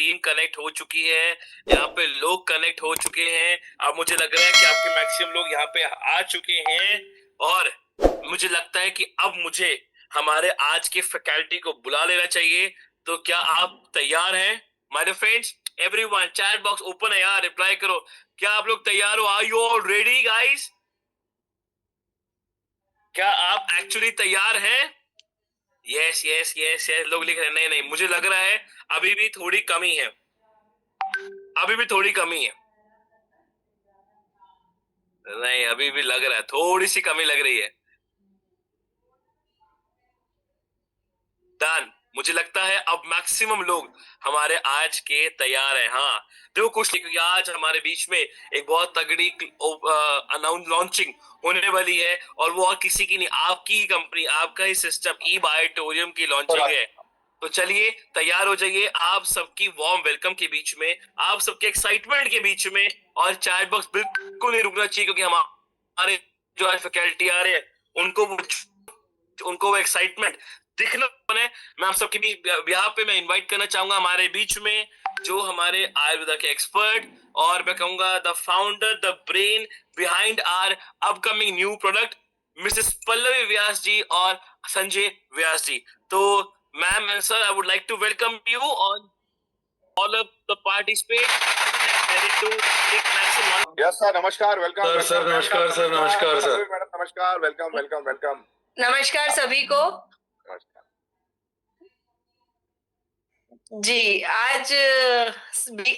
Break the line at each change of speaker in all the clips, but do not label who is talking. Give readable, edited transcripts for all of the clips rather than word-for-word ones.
Team connect हो चुकी है, यहाँ पे लोग कनेक्ट हो चुके हैं। अब मुझे लग रहा है कि आपके मैक्सिमम लोग यहाँ पे आ चुके हैं और मुझे लगता है कि अब मुझे हमारे आज के फैकल्टी को बुला लेना चाहिए। तो क्या आप तैयार हैं my dear friends? Everyone chat box open है यार, रिप्लाई करो। क्या आप लोग तैयार हो? Are you all ready guys? क्या आप एक्चुअली तैयार हैं? यस यस यस यस, लोग लिख रहे हैं। नहीं नहीं, मुझे लग रहा है अभी भी थोड़ी कमी है, अभी भी थोड़ी कमी है। नहीं, अभी भी लग रहा है थोड़ी सी कमी लग रही है। डन। मुझे लगता है अब मैक्सिमम लोग हमारे आज के तैयार हैं। हाँ, देखो कुछ नहीं, क्योंकि आज हमारे बीच में एक बहुत तगड़ी अनाउंस लॉन्चिंग होने वाली है और वो और किसी की नहीं, आपकी ही कंपनी, आपका ही सिस्टम ई बायोटोरियम की लॉन्चिंग है। तो चलिए तैयार हो जाइए। आप सबकी वार्म वेलकम के बीच में, आप सबके एक्साइटमेंट के बीच में, और चैट बॉक्स बिल्कुल नहीं रुकना चाहिए, क्योंकि हमारे जो आज फैकल्टी आ रहे हैं उनको वो एक्साइटमेंट दिखना है। मैं आप सबके भी यहाँ पे मैं इनवाइट करना चाहूंगा हमारे बीच में जो हमारे आयुर्वेदा के एक्सपर्ट, और मैं कहूंगा the founder, the brain behind our upcoming new product, Mrs Pallavi Vyas ji और संजय व्यास जी। तो ma'am and sir, I would like to welcome you on all of the participate to take maximum।
Yes sir, नमस्कार, वेलकम
सर नमस्कार sir, नमस्कार sir
madam, नमस्कार, welcome welcome welcome.
नमस्कार सभी को।
नमस्कार
जी, आज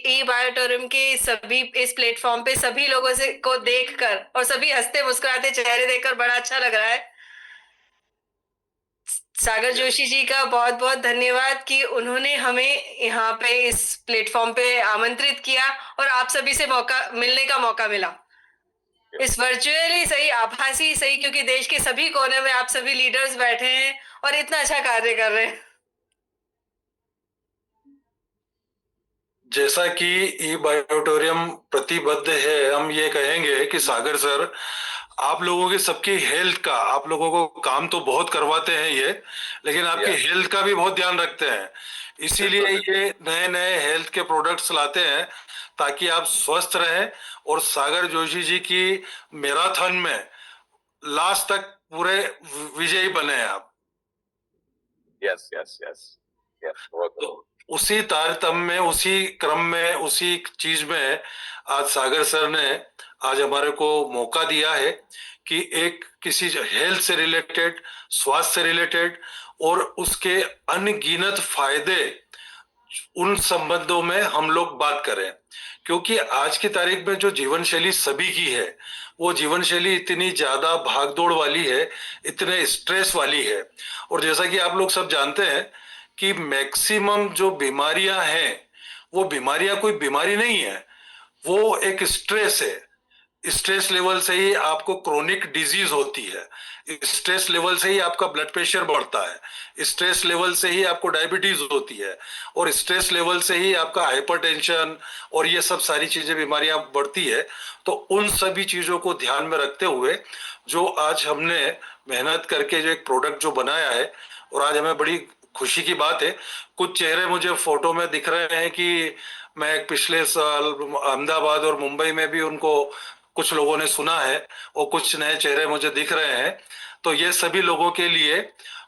ई बायोटोरियम के सभी इस प्लेटफॉर्म पे सभी लोगों से को देखकर और सभी हंसते मुस्कुराते चेहरे देखकर बड़ा अच्छा लग रहा है। सागर जोशी जी का बहुत बहुत धन्यवाद कि उन्होंने हमें यहाँ पे इस प्लेटफॉर्म पे आमंत्रित किया और आप सभी से मिलने का मौका मिला। इस वर्चुअली सही, आभासी सही, क्योंकि देश के सभी कोने में आप सभी लीडर्स बैठे हैं और इतना अच्छा कार्य कर रहे हैं।
जैसा कि ई बायोटोरियम प्रतिबद्ध है, हम ये कहेंगे कि सागर सर, आप लोगों के सबकी हेल्थ का, आप लोगों को काम तो बहुत करवाते हैं ये, लेकिन आपकी हेल्थ का भी बहुत ध्यान रखते हैं। इसीलिए ये नए नए हेल्थ के प्रोडक्ट्स लाते हैं ताकि आप स्वस्थ रहें और सागर जोशी जी की मैराथन में लास्ट तक पूरे विजयी बने आप।
Yes yes yes yes.
तो उसी तारतम्य में, उसी क्रम में, उसी चीज में आज सागर सर ने आज हमारे को मौका दिया है कि एक किसी हेल्थ से रिलेटेड, स्वास्थ्य से रिलेटेड और उसके अनगिनत फायदे, उन संबंधों में हम लोग बात करें। क्योंकि आज की तारीख में जो जीवन शैली सभी की है, वो जीवन शैली इतनी ज्यादा भागदौड़ वाली है, इतने स्ट्रेस वाली है। और जैसा कि आप लोग सब जानते हैं कि मैक्सिमम जो बीमारियां हैं, वो बीमारियां कोई बीमारी नहीं है, वो एक स्ट्रेस है। स्ट्रेस लेवल से ही आपको क्रोनिक डिजीज होती है, स्ट्रेस लेवल से ही आपका ब्लड प्रेशर बढ़ता है, स्ट्रेस लेवल से ही आपको डायबिटीज होती है, और स्ट्रेस लेवल से ही आपका हाइपरटेंशन और ये सब सारी चीजें, बीमारियां बढ़ती है। तो उन सभी चीजों को ध्यान में रखते हुए जो आज हमने मेहनत करके जो एक प्रोडक्ट जो बनाया है, और आज हमें बड़ी खुशी की बात है, कुछ चेहरे मुझे फोटो में दिख रहे हैं कि मैं पिछले साल अहमदाबाद और मुंबई में भी उनको कुछ लोगों ने सुना है, और कुछ नए चेहरे मुझे दिख रहे हैं। तो ये सभी लोगों के लिए,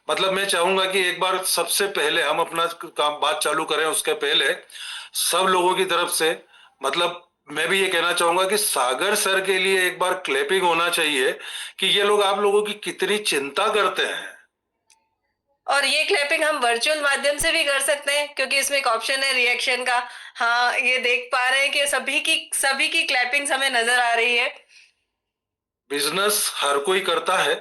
मतलब मैं चाहूंगा कि एक बार सबसे पहले हम अपना काम बात चालू करें, उसके पहले सब लोगों की तरफ से, मतलब मैं भी ये कहना चाहूंगा कि सागर सर के लिए एक बार क्लैपिंग होना चाहिए कि ये लोग आप लोगों की कितनी चिंता करते हैं।
और ये क्लैपिंग हम वर्चुअल माध्यम से भी कर सकते हैं, क्योंकि इसमें एक ऑप्शन है रिएक्शन का। हाँ, ये देख पा रहे हैं कि सभी की क्लैपिंग्स हमें नजर आ रही है।
बिजनेस हर कोई करता है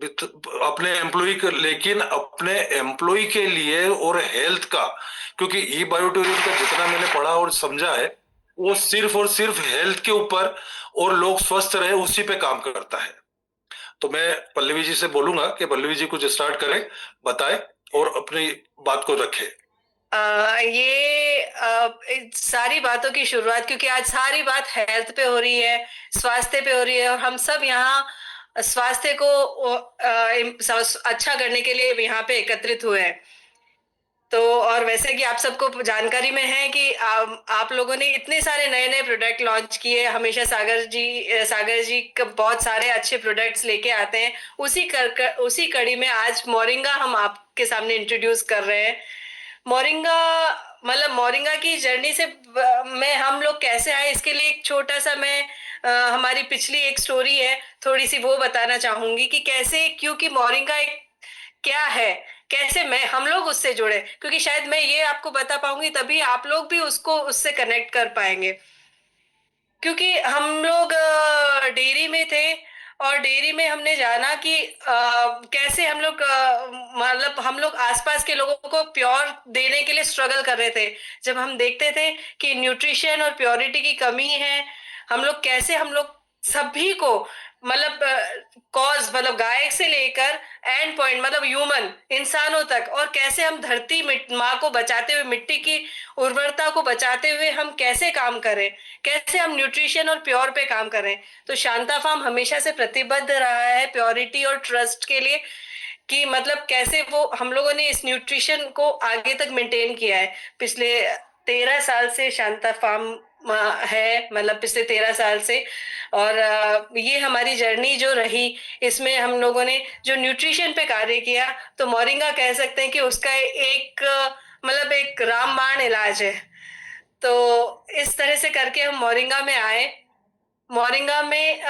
अपने एम्प्लॉय के, लेकिन अपने एम्प्लॉय के लिए और हेल्थ का, क्योंकि ई बायोटोरियम का जितना मैंने पढ़ा और समझा है, वो सिर्फ और सिर्फ हेल्थ के ऊपर और लोग स्वस्थ रहे उसी पे काम करता है। तो मैं पल्लवी जी से बोलूंगा कि पल्लवी जी कुछ स्टार्ट करें, बताएं और अपनी बात को रखें।
सारी बातों की शुरुआत, क्योंकि आज सारी बात हेल्थ पे हो रही है, स्वास्थ्य पे हो रही है, और हम सब यहाँ स्वास्थ्य को अच्छा करने के लिए यहाँ पे एकत्रित हुए हैं। तो और वैसे कि आप सबको जानकारी में है कि आप लोगों ने इतने सारे नए नए प्रोडक्ट लॉन्च किए, हमेशा सागर जी बहुत सारे अच्छे प्रोडक्ट्स लेके आते हैं। उसी कड़ी में आज मोरिंगा हम आपके सामने इंट्रोड्यूस कर रहे हैं। मोरिंगा मतलब मोरिंगा की जर्नी से में हम लोग कैसे आए, इसके लिए एक छोटा सा मैं हमारी पिछली एक स्टोरी है, थोड़ी सी वो बताना चाहूंगी कि कैसे, क्योंकि मोरिंगा एक क्या है, कैसे मैं हम लोग उससे जुड़े, क्योंकि शायद मैं ये आपको बता पाऊंगी तभी आप लोग भी उसको उससे कनेक्ट कर पाएंगे। क्योंकि हम लोग डेयरी में थे और डेयरी में हमने जाना कि कैसे हम लोग मतलब हम लोग आसपास के लोगों को प्योर देने के लिए स्ट्रगल कर रहे थे। जब हम देखते थे कि न्यूट्रिशन और प्योरिटी की कमी है, हम लोग सभी को मतलब कॉज मतलब गाय से लेकर एंड पॉइंट मतलब ह्यूमन इंसानों तक, और कैसे हम धरती माँ को बचाते हुए, मिट्टी की उर्वरता को बचाते हुए हम कैसे काम करें, कैसे हम न्यूट्रिशन और प्योर पे काम करें। तो शांता फार्म हमेशा से प्रतिबद्ध रहा है प्योरिटी और ट्रस्ट के लिए, कि मतलब कैसे वो हम लोगों ने इस न्यूट्रिशन को आगे तक मेंटेन किया है। पिछले 13 साल से शांता फार्म है, मतलब पिछले 13 साल से। और ये हमारी जर्नी जो रही, इसमें हम लोगों ने जो न्यूट्रिशन पे कार्य किया, तो मोरिंगा कह सकते हैं कि उसका एक मतलब एक रामबाण इलाज है। तो इस तरह से करके हम मोरिंगा में आए। मोरिंगा में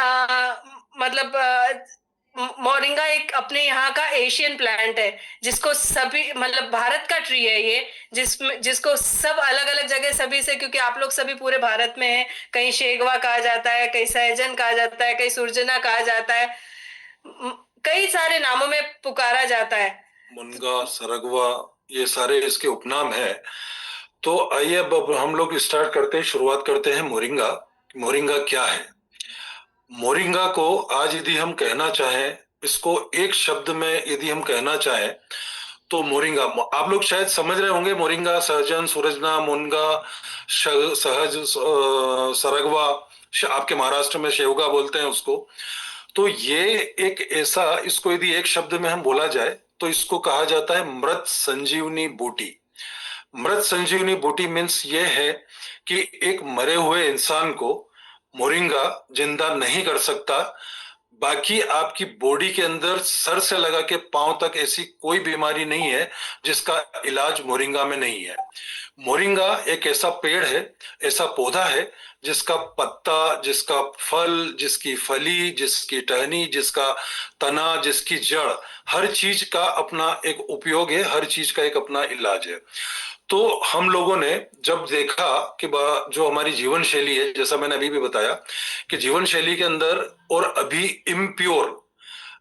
मतलब मोरिंगा एक अपने यहाँ का एशियन प्लांट है, जिसको सभी मतलब भारत का ट्री है ये, जिसको सब अलग अलग जगह सभी से, क्योंकि आप लोग सभी पूरे भारत में हैं, कहीं शेगवा कहा जाता है, कहीं सहजन कहा जाता है, कहीं सुरजना कहा जाता है, कई सारे नामों में पुकारा जाता है।
मुनगा, सरगवा, ये सारे इसके उपनाम है। तो आइए अब हम लोग स्टार्ट करते हैं, शुरुआत करते हैं मोरिंगा। मोरिंगा क्या है? मोरिंगा को आज यदि हम कहना चाहें, इसको एक शब्द में यदि हम कहना चाहें, तो मोरिंगा, आप लोग शायद समझ रहे होंगे, मोरिंगा, सहजन, सूरजना, मुनगा, सहज, सरगवा, आपके महाराष्ट्र में शेवगा बोलते हैं उसको। तो ये एक ऐसा, इसको यदि एक शब्द में हम बोला जाए तो इसको कहा जाता है मृत संजीवनी बूटी। मृत संजीवनी बूटी मीन्स ये है कि एक मरे हुए इंसान को मोरिंगा जिंदा नहीं कर सकता। बाकी आपकी बॉडी के अंदर सर से लगा के पांव तक ऐसी कोई बीमारी नहीं है जिसका इलाज मोरिंगा में नहीं है। मोरिंगा एक ऐसा पेड़ है, ऐसा पौधा है जिसका पत्ता, जिसका फल, जिसकी फली, जिसकी टहनी, जिसका तना, जिसकी जड़, हर चीज का अपना एक उपयोग है, हर चीज का एक अपना इलाज है। तो हम लोगों ने जब देखा कि जो हमारी जीवन शैली है, जैसा मैंने अभी भी बताया कि जीवन शैली के अंदर और अभी इम्प्योर,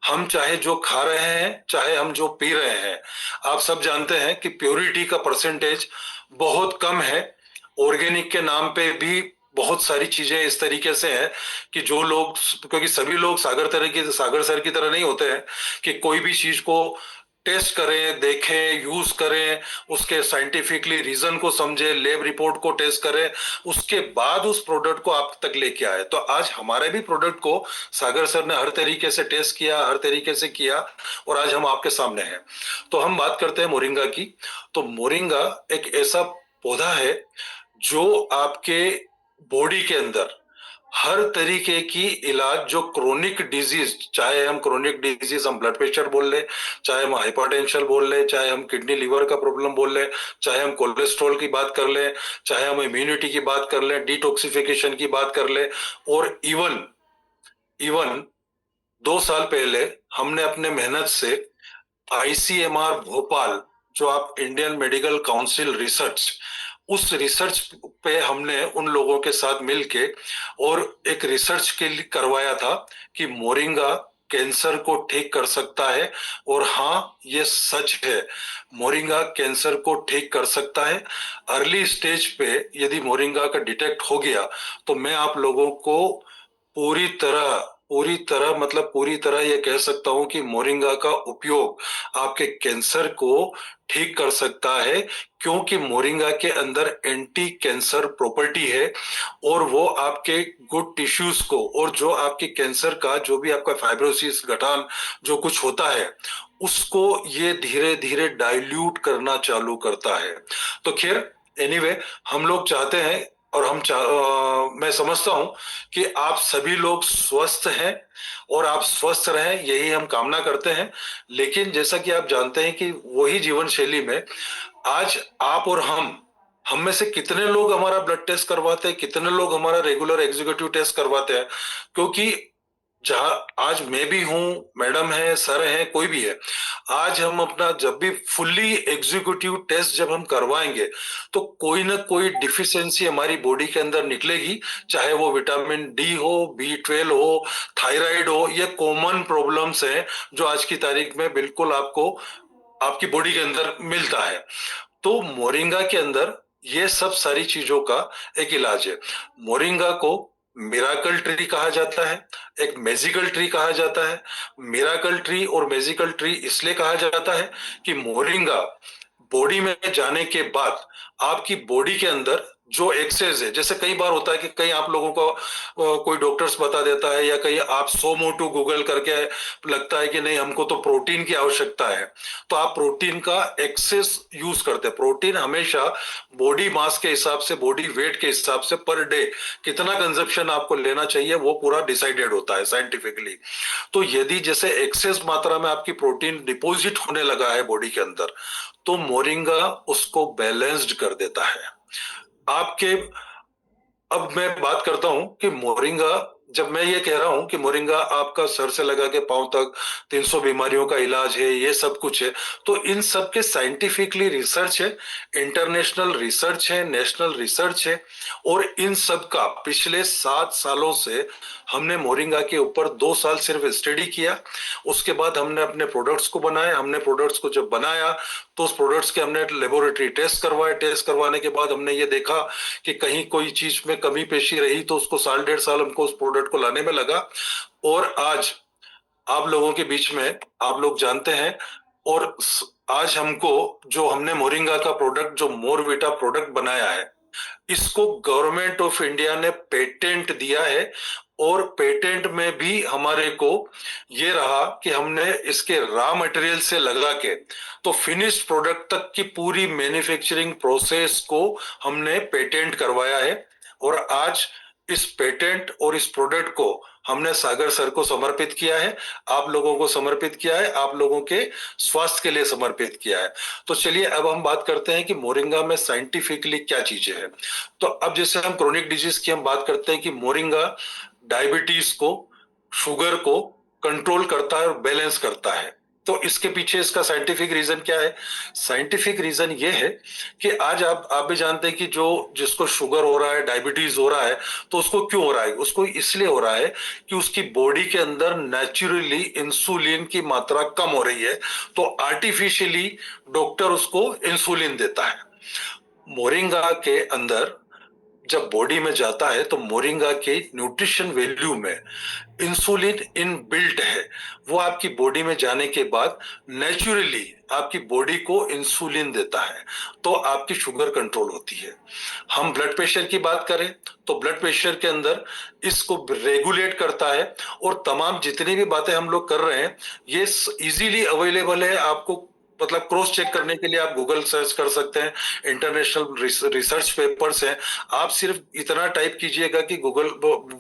हम चाहे जो खा रहे हैं, चाहे हम जो पी रहे हैं, आप सब जानते हैं कि प्योरिटी का परसेंटेज बहुत कम है। ऑर्गेनिक के नाम पे भी बहुत सारी चीजें इस तरीके से हैं कि जो लोग, क्योंकि सभी लोग सागर सर की तरह नहीं होते हैं कि कोई भी चीज को टेस्ट करें, देखें, यूज करें, उसके साइंटिफिकली रीजन को समझे, लैब रिपोर्ट को टेस्ट करें, उसके बाद उस प्रोडक्ट को आप तक लेके आए। तो आज हमारे भी प्रोडक्ट को सागर सर ने हर तरीके से टेस्ट किया, हर तरीके से किया, और आज हम आपके सामने हैं। तो हम बात करते हैं मोरिंगा की। तो मोरिंगा एक ऐसा पौधा है जो आपके बॉडी के अंदर हर तरीके की इलाज, जो क्रोनिक डिजीज, चाहे हम क्रोनिक डिजीज हम ब्लड प्रेशर बोल ले, चाहे हम हाइपरटेंशन बोल ले, चाहे हम किडनी लिवर का प्रॉब्लम बोल ले, चाहे हम कोलेस्ट्रॉल की बात कर ले, चाहे हम इम्यूनिटी की बात कर ले, डिटॉक्सिफिकेशन की बात कर ले, और इवन 2 साल पहले हमने अपने मेहनत से ICMR भोपाल, जो आप इंडियन मेडिकल काउंसिल रिसर्च, उस रिसर्च पे हमने उन लोगों के साथ मिलके और एक रिसर्च के लिए करवाया था कि मोरिंगा कैंसर को ठीक कर सकता है। और हाँ, ये सच है, मोरिंगा कैंसर को ठीक कर सकता है। अर्ली स्टेज पे यदि मोरिंगा का डिटेक्ट हो गया तो मैं आप लोगों को पूरी तरह ये कह सकता हूं कि मोरिंगा का उपयोग आपके कैंसर को ठीक कर सकता है, क्योंकि मोरिंगा के अंदर एंटी कैंसर प्रॉपर्टी है, और वो आपके गुड टिश्यूज को, और जो आपके कैंसर का जो भी आपका फाइब्रोसिस, गठान जो कुछ होता है, उसको ये धीरे धीरे डाइल्यूट करना चालू करता है। तो खैर एनीवे, हम लोग चाहते हैं और मैं समझता हूं कि आप सभी लोग स्वस्थ हैं और आप स्वस्थ रहें, यही हम कामना करते हैं। लेकिन जैसा कि आप जानते हैं कि वही जीवन शैली में आज आप और हम में से कितने लोग हमारा ब्लड टेस्ट करवाते हैं, कितने लोग हमारा रेगुलर एग्जीक्यूटिव टेस्ट करवाते हैं। क्योंकि जहां आज मैं भी हूं, मैडम है, सर है, कोई भी है, आज हम अपना जब भी फुल्ली एग्जीक्यूटिव टेस्ट जब हम करवाएंगे तो कोई ना कोई डिफिशियंसी हमारी बॉडी के अंदर निकलेगी, चाहे वो विटामिन डी हो, B12 हो, थायराइड हो, ये कॉमन प्रॉब्लम्स हैं जो आज की तारीख में बिल्कुल आपको आपकी बॉडी के अंदर मिलता है। तो मोरिंगा के अंदर ये सब सारी चीजों का एक इलाज है। मोरिंगा को मिराकल ट्री कहा जाता है, एक मैजिकल ट्री कहा जाता है। मिराकल ट्री और मैजिकल ट्री इसलिए कहा जाता है कि मोरिंगा बॉडी में जाने के बाद आपकी बॉडी के अंदर जो एक्सेस है, जैसे कई बार होता है कि कई आप लोगों को कोई डॉक्टर्स बता देता है या कहीं आप सो मोटू गूगल करके लगता है कि नहीं हमको तो प्रोटीन की आवश्यकता है, तो आप प्रोटीन का एक्सेस यूज करते हैं। प्रोटीन हमेशा बॉडी मास के हिसाब से, बॉडी वेट के हिसाब से पर डे कितना कंजप्शन आपको लेना चाहिए वो पूरा डिसाइडेड होता है साइंटिफिकली। तो यदि जैसे एक्सेस मात्रा में आपकी प्रोटीन डिपॉजिट होने लगा है बॉडी के अंदर, तो मोरिंगा उसको बैलेंस्ड कर देता है आपके। अब मैं बात करता हूं कि मोरिंगा, जब मैं ये कह रहा हूं कि मोरिंगा आपका सर से लगा के पांव तक 300 बीमारियों का इलाज है, ये सब कुछ है, तो इन सब के साइंटिफिकली रिसर्च है, इंटरनेशनल रिसर्च है, नेशनल रिसर्च है। और इन सब का पिछले 7 सालों से हमने मोरिंगा के ऊपर 2 साल सिर्फ स्टडी किया। उसके बाद हमने अपने प्रोडक्ट्स को बनाया। हमने प्रोडक्ट्स को जब बनाया तो उस प्रोडक्ट्स के हमने लेबोरेटरी टेस्ट करवाए। टेस्ट करवाने के बाद हमने ये देखा कि कहीं कोई चीज में कमी पेशी रही तो उसको 1.5 साल हमको उस प्रोडक्ट को लाने में लगा। और आज आप लोगों के बीच में आप लोग जानते हैं, और आज हमको जो हमने मोरिंगा का प्रोडक्ट जो मोरविटा प्रोडक्ट बनाया है, इसको गवर्नमेंट ऑफ इंडिया ने पेटेंट दिया है। और पेटेंट में भी हमारे को ये रहा कि हमने इसके रॉ मटेरियल से लगा के तो फिनिश्ड प्रोडक्ट तक की पूरी मैन्युफैक्चरिंग प्रोसेस को हमने पेटेंट करवाया है। और आज इस पेटेंट और इस प्रोडक्ट को हमने सागर सर को समर्पित किया है, आप लोगों को समर्पित किया है, आप लोगों के स्वास्थ्य के लिए समर्पित किया है। तो चलिए अब हम बात करते हैं कि मोरिंगा में साइंटिफिकली क्या चीजें हैं। तो अब जैसे हम क्रोनिक डिजीज की हम बात करते हैं कि मोरिंगा डायबिटीज को, शुगर को कंट्रोल करता है और बैलेंस करता है। तो इसके पीछे इसका साइंटिफिक रीजन क्या है? साइंटिफिक रीजन ये है कि आज आप भी जानते हैं कि जो जिसको शुगर हो रहा है, डायबिटीज हो रहा है, तो उसको क्यों हो रहा है? उसको इसलिए हो रहा है कि उसकी बॉडी के अंदर नेचुरली इंसुलिन की मात्रा कम हो रही है, तो आर्टिफिशियली डॉक्टर उसको इंसुलिन देता है। मोरिंगा के अंदर जब बॉडी में जाता है तो मोरिंगा के न्यूट्रिशन वैल्यू में इंसुलिन इन बिल्ट है। वो आपकी बॉडी में जाने के बाद नेचुरली आपकी बॉडी को इंसुलिन देता है, तो आपकी शुगर कंट्रोल होती है। हम ब्लड प्रेशर की बात करें तो ब्लड प्रेशर के अंदर इसको रेगुलेट करता है। और तमाम जितनी भी बातें हम लोग कर रहे हैं ये इजीली अवेलेबल है आपको, मतलब क्रॉस चेक करने के लिए आप गूगल सर्च कर सकते हैं, इंटरनेशनल रिसर्च पेपर्स हैं। आप सिर्फ इतना टाइप कीजिएगा कि गूगल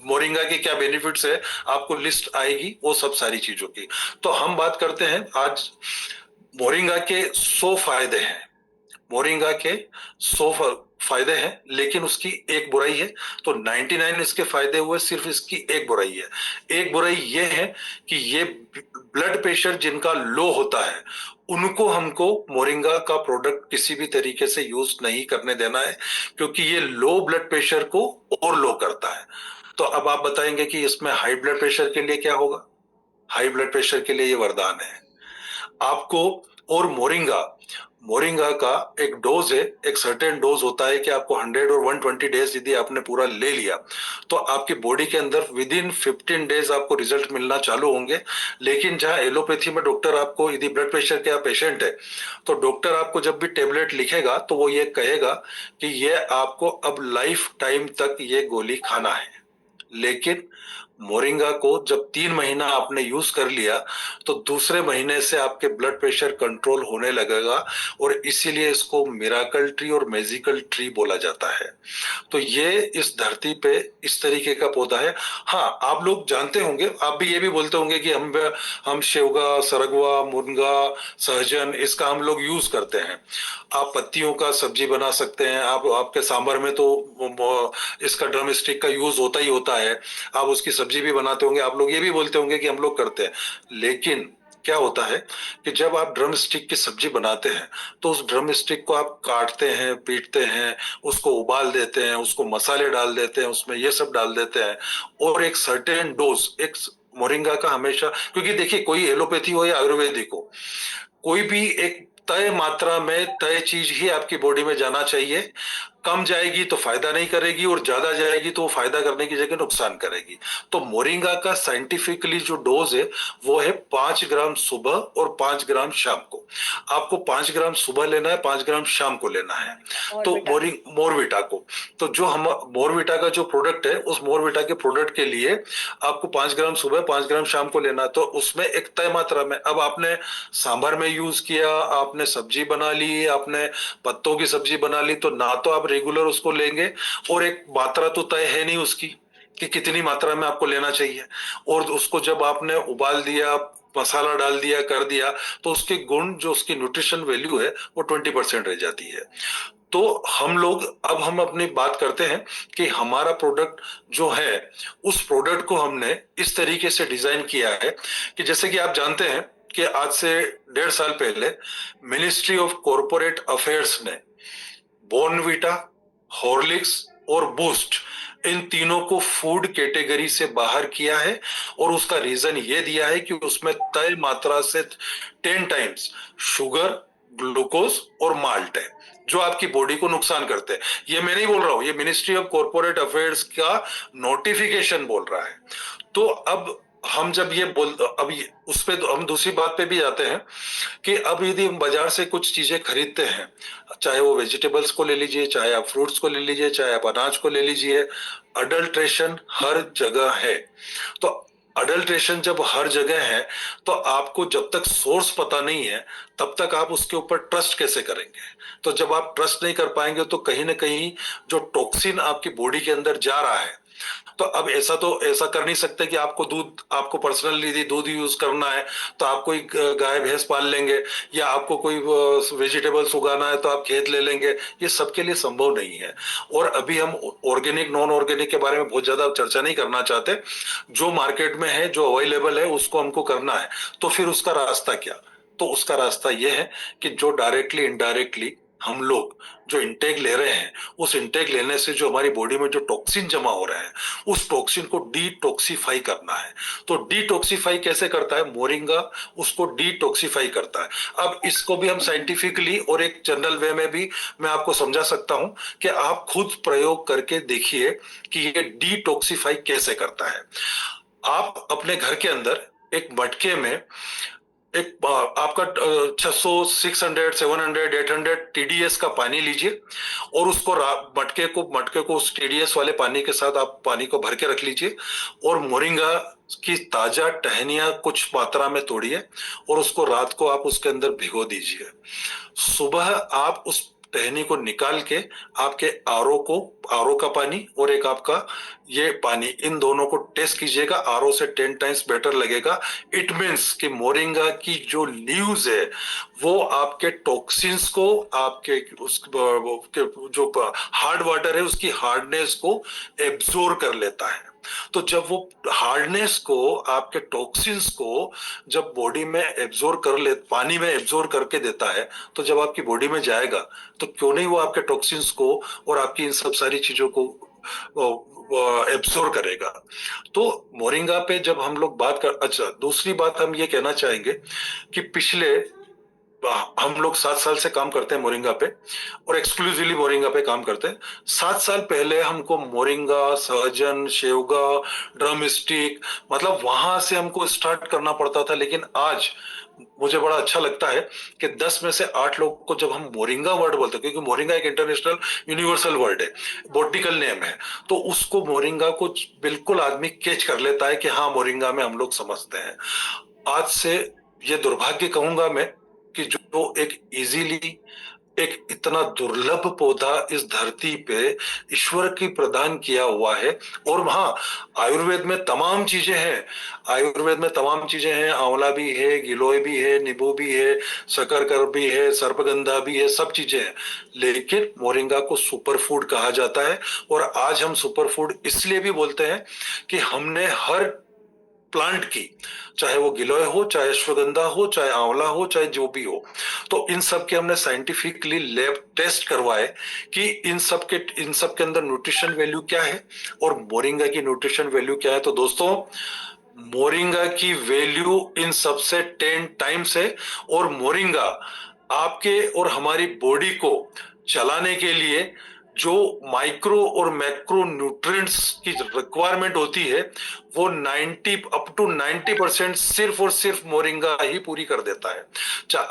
मोरिंगा के क्या बेनिफिट्स है, आपको लिस्ट आएगी वो सब सारी चीजों की। तो हम बात करते हैं आज मोरिंगा के 100 फायदे हैं। मोरिंगा के 100 फायदे हैं, लेकिन उसकी एक बुराई है। तो 99 इसके फायदे हुए, सिर्फ इसकी एक बुराई है। एक बुराई ये है कि ये ब्लड प्रेशर जिनका लो होता है उनको हमको मोरिंगा का प्रोडक्ट किसी भी तरीके से यूज नहीं करने देना है, क्योंकि ये लो ब्लड प्रेशर को और लो करता है। तो अब आप बताएंगे कि इसमें हाई ब्लड प्रेशर के लिए क्या होगा? हाई ब्लड प्रेशर के लिए ये वरदान है आपको। और मोरिंगा का एक डोज है, एक सर्टेन डोज होता है कि आपको 100 और 120 डेज यदि आपने पूरा ले लिया तो आपकी बॉडी के अंदर विद इन 15 डेज आपको रिजल्ट मिलना चालू होंगे। लेकिन जहां एलोपैथी में डॉक्टर आपको, यदि ब्लड प्रेशर का पेशेंट है तो डॉक्टर आपको जब भी टेबलेट लिखेगा तो वो ये कहेगा कि ये आपको अब लाइफ टाइम तक ये गोली खाना है। लेकिन मोरिंगा को जब 3 महीना आपने यूज कर लिया तो दूसरे महीने से आपके ब्लड प्रेशर कंट्रोल होने लगेगा, और इसीलिए इसको मिराकल ट्री और मैजिकल ट्री बोला जाता है। तो ये इस धरती पे इस तरीके का पौधा है। हाँ, आप लोग जानते होंगे, आप भी ये भी बोलते होंगे कि हम शेवगा, सरगवा, मुनगा, सहजन इसका हम लोग यूज करते हैं। आप पत्तियों का सब्जी बना सकते हैं। आप आपके सांभर में तो इसका ड्रम स्टिक का यूज होता ही होता है। आप उसकी सब्जी भी बनाते होंगे। आप लोग ये भी बोलते होंगे कि हम लोग करते हैं। लेकिन क्या होता है कि जब आप ड्रम स्टिक की सब्जी बनाते हैं तो उस ड्रम स्टिक को आप काटते हैं, पीटते हैं, उसको उबाल देते हैं, उसको मसाले डाल देते हैं, उसमें ये सब डाल देते हैं, और एक सर्टेन डोज एक मोरिंगा का हमेशा, क्योंकि देखिए कोई एलोपैथी हो या आयुर्वेदिक हो, कोई भी एक तय मात्रा में तय चीज ही आपकी बॉडी में जाना चाहिए। कम जाएगी तो फायदा नहीं करेगी, और ज्यादा जाएगी तो वो फायदा करने की जगह नुकसान करेगी। तो मोरिंगा का साइंटिफिकली जो डोज है वो है 5 ग्राम सुबह और 5 ग्राम शाम को। आपको 5 ग्राम सुबह लेना है, 5 ग्राम शाम को लेना है। तो मोरविटा को, तो जो हम मोरविटा का जो प्रोडक्ट है, उस मोरविटा के प्रोडक्ट के लिए आपको 5 ग्राम सुबह, 5 ग्राम शाम को लेना है। तो उसमें एक तय मात्रा में, अब आपने सांभर में यूज किया, आपने सब्जी बना ली, आपने पत्तों की सब्जी बना ली, तो ना तो आप रेगुलर उसको लेंगे, और एक मात्रा तो तय है नहीं उसकी कि कितनी मात्रा में आपको लेना चाहिए। और उसको जब आपने उबाल दिया, मसाला डाल दिया, कर दिया, तो उसके गुण, जो उसकी न्यूट्रिशन वैल्यू है वो 20% रह जाती है। तो हम अपनी बात करते हैं कि हमारा प्रोडक्ट जो है, उस प्रोडक्ट को हमने इस तरीके से डिजाइन किया है कि जैसे कि आप जानते हैं कि आज से 1.5 साल पहले मिनिस्ट्री ऑफ कॉरपोरेट अफेयर्स ने बॉर्नविटा, हॉर्लिक्स और बूस्ट, इन तीनों को फूड कैटेगरी से बाहर किया है। और उसका रीजन ये दिया है कि उसमें तय मात्रा से 10 टाइम्स शुगर, ग्लूकोज और माल्ट है, जो आपकी बॉडी को नुकसान करते हैं। ये मैं नहीं बोल रहा हूं, ये मिनिस्ट्री ऑफ कॉरपोरेट अफेयर्स का नोटिफिकेशन बोल रहा है। तो अब हम जब ये उस पे हम दूसरी बात पे भी जाते हैं कि अब यदि हम बाजार से कुछ चीजें खरीदते हैं, चाहे वो वेजिटेबल्स को ले लीजिए, चाहे आप फ्रूट्स को ले लीजिए, चाहे आप अनाज को ले लीजिए, अडल्ट्रेशन हर जगह है। तो अडल्ट्रेशन जब हर जगह है, तो आपको जब तक सोर्स पता नहीं है तब तक आप उसके ऊपर ट्रस्ट कैसे करेंगे? तो जब आप ट्रस्ट नहीं कर पाएंगे तो कहीं ना कहीं जो टॉक्सिन आपकी बॉडी के अंदर जा रहा है, तो अब ऐसा कर नहीं सकते कि आपको पर्सनली दूध यूज करना है तो आप कोई गाय भैंस पाल लेंगे, या आपको कोई वेजिटेबल्स उगाना है तो आप खेत ले लेंगे। ये सबके लिए संभव नहीं है। और अभी हम ऑर्गेनिक नॉन ऑर्गेनिक के बारे में बहुत ज्यादा चर्चा नहीं करना चाहते। जो मार्केट में है, जो अवेलेबल है, उसको हमको करना है। तो फिर उसका रास्ता क्या? तो उसका रास्ता यह है कि जो डायरेक्टली इनडायरेक्टली हम लोग जो इंटेक ले रहे हैं, उस इंटेक लेने से जो हमारी बॉडी में जो टॉक्सिन जमा हो रहा है, उस टॉक्सिन को डिटॉक्सिफाई करना है। तो डिटॉक्सिफाई कैसे करता है? मोरिंगा उसको डिटॉक्सिफाई करता है। अब इसको भी हम साइंटिफिकली और एक जनरल वे में भी मैं आपको समझा सकता हूं कि आप खुद प्रयोग करके देखिए कि ये डिटॉक्सिफाई कैसे करता है। आप अपने घर के अंदर एक मटके में एक आपका 600, 600, 700, 800 TDS का पानी लीजिए, और उसको मटके को उस TDS वाले पानी के साथ आप पानी को भर के रख लीजिए, और मोरिंगा की ताजा टहनियां कुछ मात्रा में तोड़िए, और उसको रात को आप उसके अंदर भिगो दीजिए। सुबह आप उस टहनी को निकाल के आपके आरओ का पानी और एक आपका ये पानी, इन दोनों को टेस्ट कीजिएगा। आरओ से 10 टाइम्स बेटर लगेगा। इट मीन्स कि मोरिंगा की जो लीव्स है वो आपके टॉक्सिन्स को, आपके जो हार्ड वाटर है उसकी हार्डनेस को एब्जॉर्ब कर लेता है। तो जब वो हार्डनेस को, आपके टॉक्सिन्स को जब बॉडी में एब्जॉर्ब पानी में एब्जॉर्ब करके देता है, तो जब आपकी बॉडी में जाएगा तो क्यों नहीं वो आपके टॉक्सिन्स को और आपकी इन सब सारी चीजों को एब्जॉर्ब करेगा। तो मोरिंगा पे जब हम लोग अच्छा, दूसरी बात हम ये कहना चाहेंगे कि पिछले हम लोग 7 साल से काम करते हैं मोरिंगा पे, और एक्सक्लूसिवली मोरिंगा पे काम करते हैं। 7 साल पहले हमको मोरिंगा, सहजन, शेवगा, ड्रम स्टिक, मतलब वहां से हमको स्टार्ट करना पड़ता था। लेकिन आज मुझे बड़ा अच्छा लगता है कि 10 में से 8 लोग को जब हम मोरिंगा वर्ड बोलते हैं, क्योंकि मोरिंगा एक इंटरनेशनल यूनिवर्सल वर्ड है, बॉटनिकल नेम है, तो उसको मोरिंगा को बिल्कुल आदमी कैच कर लेता है कि हाँ मोरिंगा में हम लोग समझते हैं। आज से ये दुर्भाग्य कहूंगा मैं कि जो एक इजीली, एक इतना दुर्लभ पौधा इस धरती पे ईश्वर की प्रदान किया हुआ है। और हाँ, आयुर्वेद में तमाम चीजें हैं, आयुर्वेद में तमाम चीजें हैं, आंवला भी है, गिलोय भी है, नींबू भी है, शकरकंद भी है, सर्पगंधा भी है, सब चीजें हैं। लेकिन मोरिंगा को सुपर फूड कहा जाता है। और आज हम सुपर फूड इसलिए भी बोलते हैं कि हमने हर प्लांट की, चाहे वो गिलोय हो, चाहे अश्वगंधा हो, चाहे आंवला हो, चाहे जो भी हो, तो इन सब के हमने साइंटिफिकली लैब टेस्ट करवाए कि इन सब के अंदर न्यूट्रिशन वैल्यू क्या है और मोरिंगा की न्यूट्रिशन वैल्यू क्या है। तो दोस्तों, मोरिंगा की वैल्यू इन सबसे 10 टाइम्स है। और मोरिंगा आपके और हमारी बॉडी को चलाने के लिए जो माइक्रो और मैक्रो न्यूट्रिएंट्स की रिक्वायरमेंट होती है, वो 90 अप टू 90% सिर्फ और सिर्फ मोरिंगा ही पूरी कर देता है।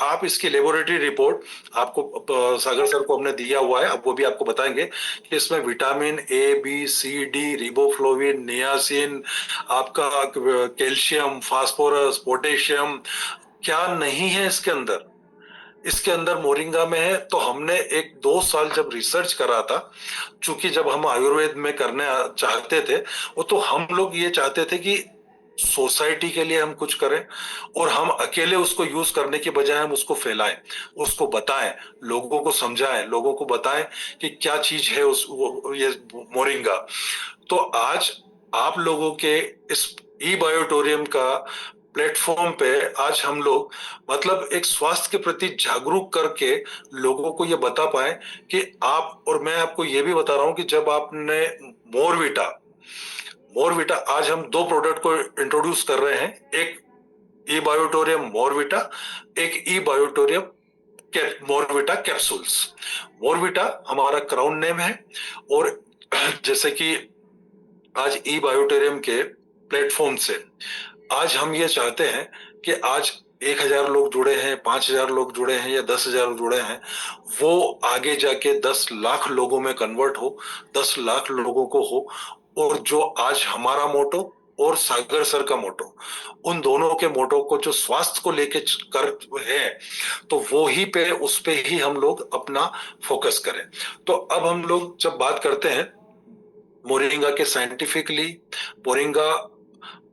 आप इसकी लेबोरेटरी रिपोर्ट आपको सागर सर को हमने दिया हुआ है, अब वो भी आपको बताएंगे कि इसमें vitamin A, B, C, D, riboflavin, niacin, आपका कैल्शियम, फास्फोरस, पोटेशियम, क्या नहीं है इसके अंदर, इसके अंदर मोरिंगा में है। तो हमने 1-2 साल जब रिसर्च करा था, चूंकि जब हम आयुर्वेद में करने चाहते थे, वो तो हम लोग ये चाहते थे कि सोसाइटी के लिए हम कुछ करें, और हम अकेले उसको यूज करने की बजाय हम उसको फैलाएं, उसको बताएं, लोगों को समझाएं, लोगों को बताएं कि क्या चीज है ये मोरिंगा। तो आज आप लोगों के इस ई बायोटोरियम का प्लेटफॉर्म पे आज हम लोग मतलब एक स्वास्थ्य के प्रति जागरूक करके लोगों को ये बता पाए कि आप, और मैं आपको ये भी बता रहा हूं कि जब आपने मोरविटा मोरविटा आज हम 2 प्रोडक्ट को इंट्रोड्यूस कर रहे हैं, एक ई बायोटोरियम मोरविटा, एक ई बायोटोरियम मोरविटा कैप्सूल्स। मोरविटा हमारा क्राउन नेम है, और जैसे कि आज ई बायोटोरियम के प्लेटफॉर्म से आज हम ये चाहते हैं कि आज 1000 लोग जुड़े हैं, 5000 लोग जुड़े हैं या 10,000 जुड़े हैं, वो आगे जाके 10 लाख लोगों में कन्वर्ट हो, 10 लाख लोगों को हो। और जो आज हमारा मोटो और सागर सर का मोटो, उन दोनों के मोटो को जो स्वास्थ्य को लेके कर है, तो वो ही पे, उस पे ही हम लोग अपना फोकस करें। तो अब हम लोग जब बात करते हैं मोरिंगा के साइंटिफिकली, मोरिंगा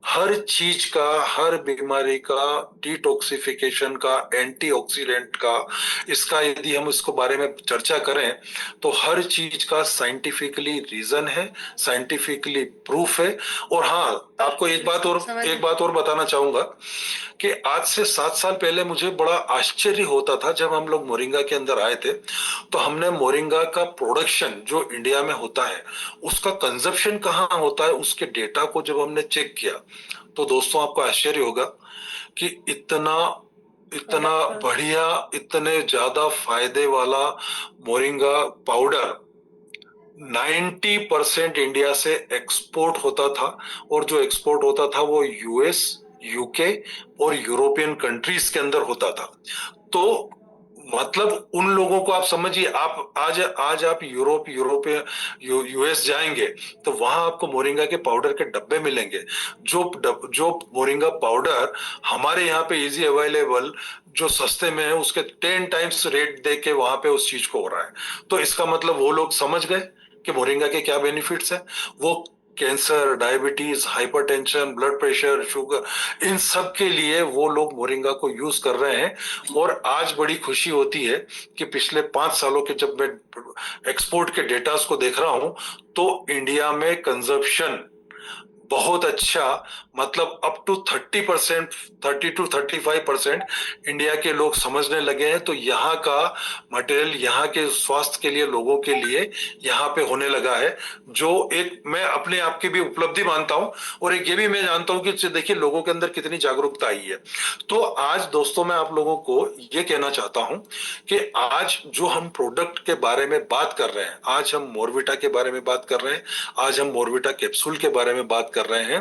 हर चीज का, हर बीमारी का, डिटॉक्सिफिकेशन का, एंटीऑक्सीडेंट का, इसका यदि हम इसको बारे में चर्चा करें तो हर चीज का साइंटिफिकली रीजन है, साइंटिफिकली प्रूफ है। और हाँ, आपको एक बात और बताना चाहूंगा कि आज से 7 साल पहले मुझे बड़ा आश्चर्य होता था जब हम लोग मोरिंगा के अंदर आए थे, तो हमने मोरिंगा का प्रोडक्शन जो इंडिया में होता है, उसका कंजप्शन कहाँ होता है, उसके डेटा को जब हमने चेक किया, तो दोस्तों आपको आश्चर्य होगा कि इतना बढ़िया, इतने ज्यादा फायदे वाला मोरिंगा पाउडर 90% इंडिया से एक्सपोर्ट होता था। और जो एक्सपोर्ट होता था वो यूएस, यूके और यूरोपियन कंट्रीज के अंदर होता था। तो मतलब उन लोगों को आप समझिए, आप आज आप यूएस जाएंगे तो वहां आपको मोरिंगा के पाउडर के डब्बे मिलेंगे। जो मोरिंगा पाउडर हमारे यहाँ पे इजी अवेलेबल, जो सस्ते में है, उसके 10 टाइम्स रेट दे के वहां पे उस चीज को हो रहा है। तो इसका मतलब वो लोग समझ गए कि मोरिंगा के क्या बेनिफिट्स हैं। वो cancer, diabetes, hypertension, blood pressure, sugar, इन सब के लिए वो लोग मोरिंगा को यूज कर रहे हैं। और आज बड़ी खुशी होती है कि पिछले 5 सालों के जब मैं एक्सपोर्ट के डेटास को देख रहा हूं, तो इंडिया में कंजप्शन बहुत अच्छा, मतलब अप टू 30%, 30 to 35% इंडिया के लोग समझने लगे हैं। तो यहाँ का मटेरियल यहाँ के स्वास्थ्य के लिए, लोगों के लिए यहाँ पे होने लगा है, जो एक मैं अपने आप की भी उपलब्धि मानता हूँ। और एक ये भी मैं जानता हूँ कि देखिए लोगों के अंदर कितनी जागरूकता आई है। तो आज दोस्तों मैं आप लोगों को ये कहना चाहता हूँ कि आज जो हम प्रोडक्ट के बारे में बात कर रहे हैं, आज हम मोरविटा के बारे में बात कर रहे हैं, आज हम मोरविटा कैप्सूल के बारे में बात कर रहे हैं,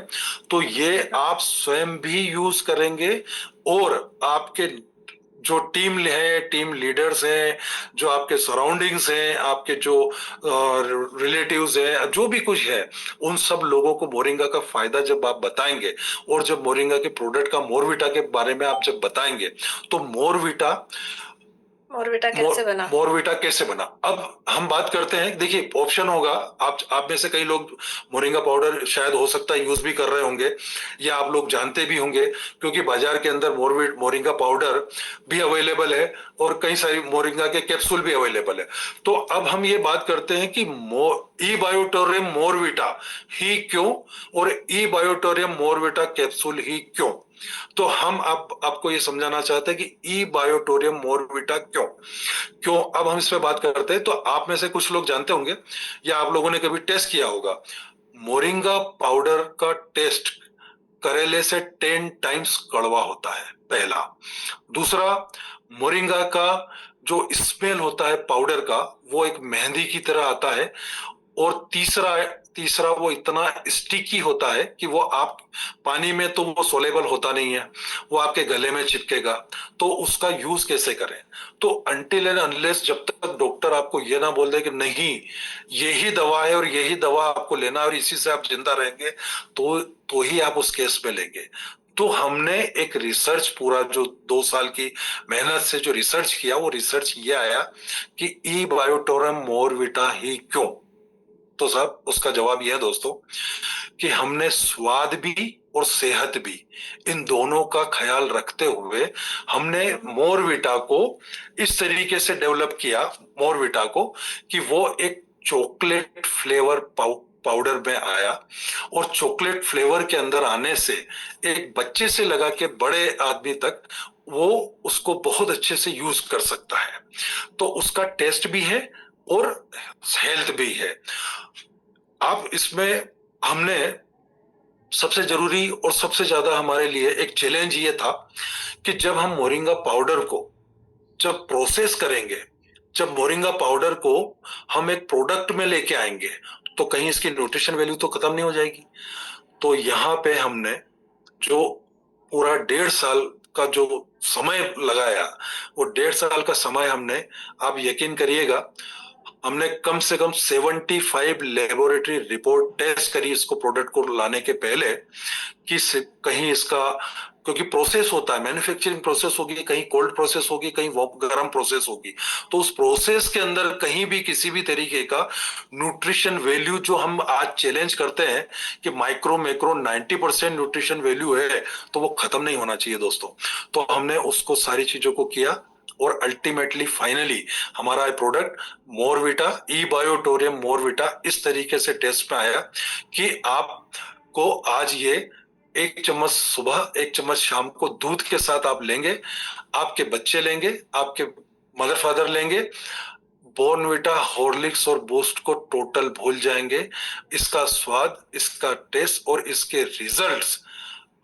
तो ये आप स्वयं भी यूज करेंगे और आपके जो टीम है, टीम लीडर्स हैं, जो आपके सराउंडिंग्स हैं, आपके जो रिलेटिव्स हैं, जो भी कुछ है, उन सब लोगों को मोरिंगा का फायदा जब आप बताएंगे और जब मोरिंगा के प्रोडक्ट का, मोरविटा के बारे में आप जब बताएंगे, तो मोरविटा
कैसे बना?
मोरविटा कैसे बना। अब हम बात करते हैं, देखिए ऑप्शन होगा, आप में से कई लोग मोरिंगा पाउडर शायद हो सकता है यूज भी कर रहे होंगे, या आप लोग जानते भी होंगे, क्योंकि बाजार के अंदर मोरिंगा पाउडर भी अवेलेबल है और कई सारी मोरिंगा के कैप्सूल भी अवेलेबल है। तो अब हम ये बात करते हैं कि ई बायोटोरियम मोरविटा ही क्यों और ई बायोटोरियम मोरविटा कैप्सूल ही क्यों। तो हम आपको ये समझाना चाहते हैं कि ई बायोटोरियम मोरविटा क्यों क्यों। अब हम इस पे बात करते हैं। तो आप में से कुछ लोग जानते होंगे या आप लोगों ने कभी टेस्ट किया होगा, मोरिंगा पाउडर का टेस्ट करेले से 10 टाइम्स कड़वा होता है, पहला। दूसरा, मोरिंगा का जो स्मेल होता है पाउडर का, वो एक मेहंदी की तरह आता है। और तीसरा वो इतना स्टिकी होता है कि वो आप पानी में तो वो सोलेबल होता नहीं है, वो आपके गले में चिपकेगा। तो उसका यूज कैसे करें। तो अनटिल एंड अनलेस जब तक डॉक्टर आपको ये ना बोल दे कि नहीं यही दवा है और यही दवा आपको लेना है और इसी से आप जिंदा रहेंगे, तो ही आप उस केस में लेंगे। तो हमने एक रिसर्च, पूरा जो 2 साल की मेहनत से जो रिसर्च किया, वो रिसर्च ये आया कि ई बायोटोरम मोरविटा ही क्यों। तो साहब उसका जवाब यह है दोस्तों कि हमने स्वाद भी और सेहत भी, इन दोनों का ख्याल रखते हुए हमने मोरविटा को इस तरीके से डेवलप किया, मोरविटा को, कि वो एक चॉकलेट फ्लेवर पाउडर में आया। और चॉकलेट फ्लेवर के अंदर आने से एक बच्चे से लगा के बड़े आदमी तक वो उसको बहुत अच्छे से यूज कर सकता है। तो उसका टेस्ट भी है और हेल्थ भी है। अब इसमें हमने सबसे जरूरी और सबसे ज्यादा हमारे लिए एक चैलेंज ये था कि जब हम मोरिंगा पाउडर को जब प्रोसेस करेंगे, जब मोरिंगा पाउडर को हम एक प्रोडक्ट में लेके आएंगे, तो कहीं इसकी न्यूट्रिशन वैल्यू तो खत्म नहीं हो जाएगी। तो यहाँ पे हमने जो पूरा 1.5 साल का जो समय लगाया, वो 1.5 साल का समय हमने, आप यकीन करिएगा, हमने कम से कम 75 लेबोरेटरी रिपोर्ट टेस्ट करी इसको, प्रोडक्ट को लाने के पहले, कि कहीं इसका, क्योंकि प्रोसेस होता है, मैन्युफैक्चरिंग प्रोसेस होगी, कहीं कोल्ड प्रोसेस होगी, कहीं गर्म प्रोसेस होगी, तो उस प्रोसेस के अंदर कहीं भी किसी भी तरीके का न्यूट्रिशन वैल्यू, जो हम आज चैलेंज करते हैं कि माइक्रो मैक्रो 90% न्यूट्रिशन वैल्यू है, तो वो खत्म नहीं होना चाहिए दोस्तों। तो हमने उसको सारी चीजों को किया और अल्टीमेटली फाइनली हमारा प्रोडक्ट मोरविटा, ई बायोटोरियम मोरविटा, इस तरीके से टेस्ट में आया कि आपको आज ये 1 चम्मच सुबह, 1 चम्मच शाम को दूध के साथ आप लेंगे, आपके बच्चे लेंगे, आपके मदर फादर लेंगे, बॉर्नविटा, हॉर्लिक्स और बूस्ट को टोटल भूल जाएंगे। इसका स्वाद, इसका टेस्ट और इसके रिजल्ट्स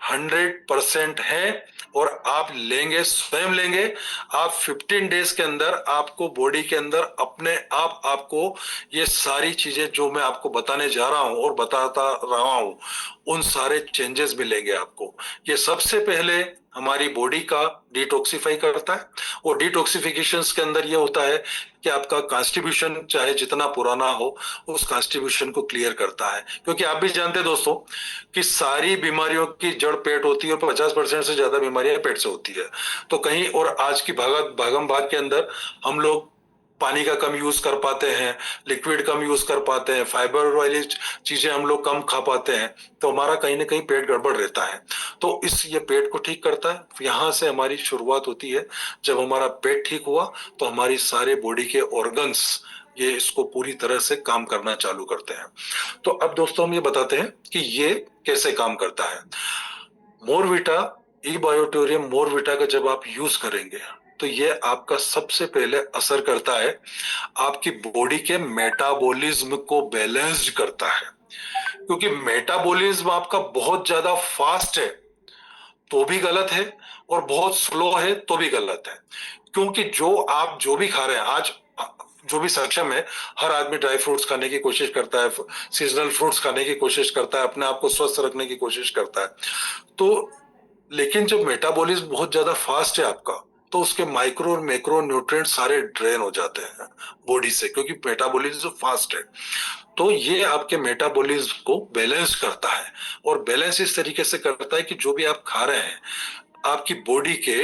100% है। और आप लेंगे, स्वयं लेंगे, आप 15 डेज के अंदर आपको बॉडी के अंदर अपने आप आपको ये सारी चीजें जो मैं आपको बताने जा रहा हूं और बताता रहा हूं, उन सारे चेंजेस मिलेंगे आपको। ये सबसे पहले हमारी बॉडी का डिटॉक्सिफाई करता है, और डिटॉक्सिफिकेशन के अंदर ये होता है कि आपका कॉन्स्टिट्यूशन चाहे जितना पुराना हो, उस कॉन्स्टिट्यूशन को क्लियर करता है। क्योंकि आप भी जानते हैं दोस्तों कि सारी बीमारियों की जड़ पेट होती है और 50% से ज्यादा बीमारियां पेट से होती है। तो कहीं, और आज की भागम भाग के अंदर हम लोग पानी का कम यूज कर पाते हैं, लिक्विड कम यूज कर पाते हैं, फाइबर वाली चीजें हम लोग कम खा पाते हैं, तो हमारा कहीं ना कहीं पेट गड़बड़ रहता है। तो ये पेट को ठीक करता है। यहाँ से हमारी शुरुआत होती है। जब हमारा पेट ठीक हुआ तो हमारी सारे बॉडी के ऑर्गन्स ये इसको पूरी तरह से काम करना चालू करते हैं। तो अब दोस्तों हम ये बताते हैं कि ये कैसे काम करता है। मोरविटा ई बायोटोरियम मोरविटा का जब आप यूज करेंगे तो ये आपका सबसे पहले असर करता है, आपकी बॉडी के मेटाबॉलिज्म को बैलेंस्ड करता है। क्योंकि मेटाबॉलिज्म आपका बहुत ज्यादा फास्ट है तो भी गलत है और बहुत स्लो है तो भी गलत है। क्योंकि आप जो भी खा रहे हैं आज, जो भी सक्षम है, हर आदमी ड्राई फ्रूट्स खाने की कोशिश करता है, सीजनल फ्रूट्स खाने की कोशिश करता है, अपने आप को स्वस्थ रखने की कोशिश करता है। तो लेकिन जब मेटाबॉलिज्म बहुत ज्यादा फास्ट है आपका तो उसके माइक्रो और मैक्रो न्यूट्रिएंट सारे ड्रेन हो जाते हैं बॉडी से, क्योंकि मेटाबॉलिज्म फास्ट है। तो ये आपके मेटाबॉलिज्म को बैलेंस करता है, और बैलेंस इस तरीके से करता है कि जो भी आप खा रहे हैं आपकी बॉडी के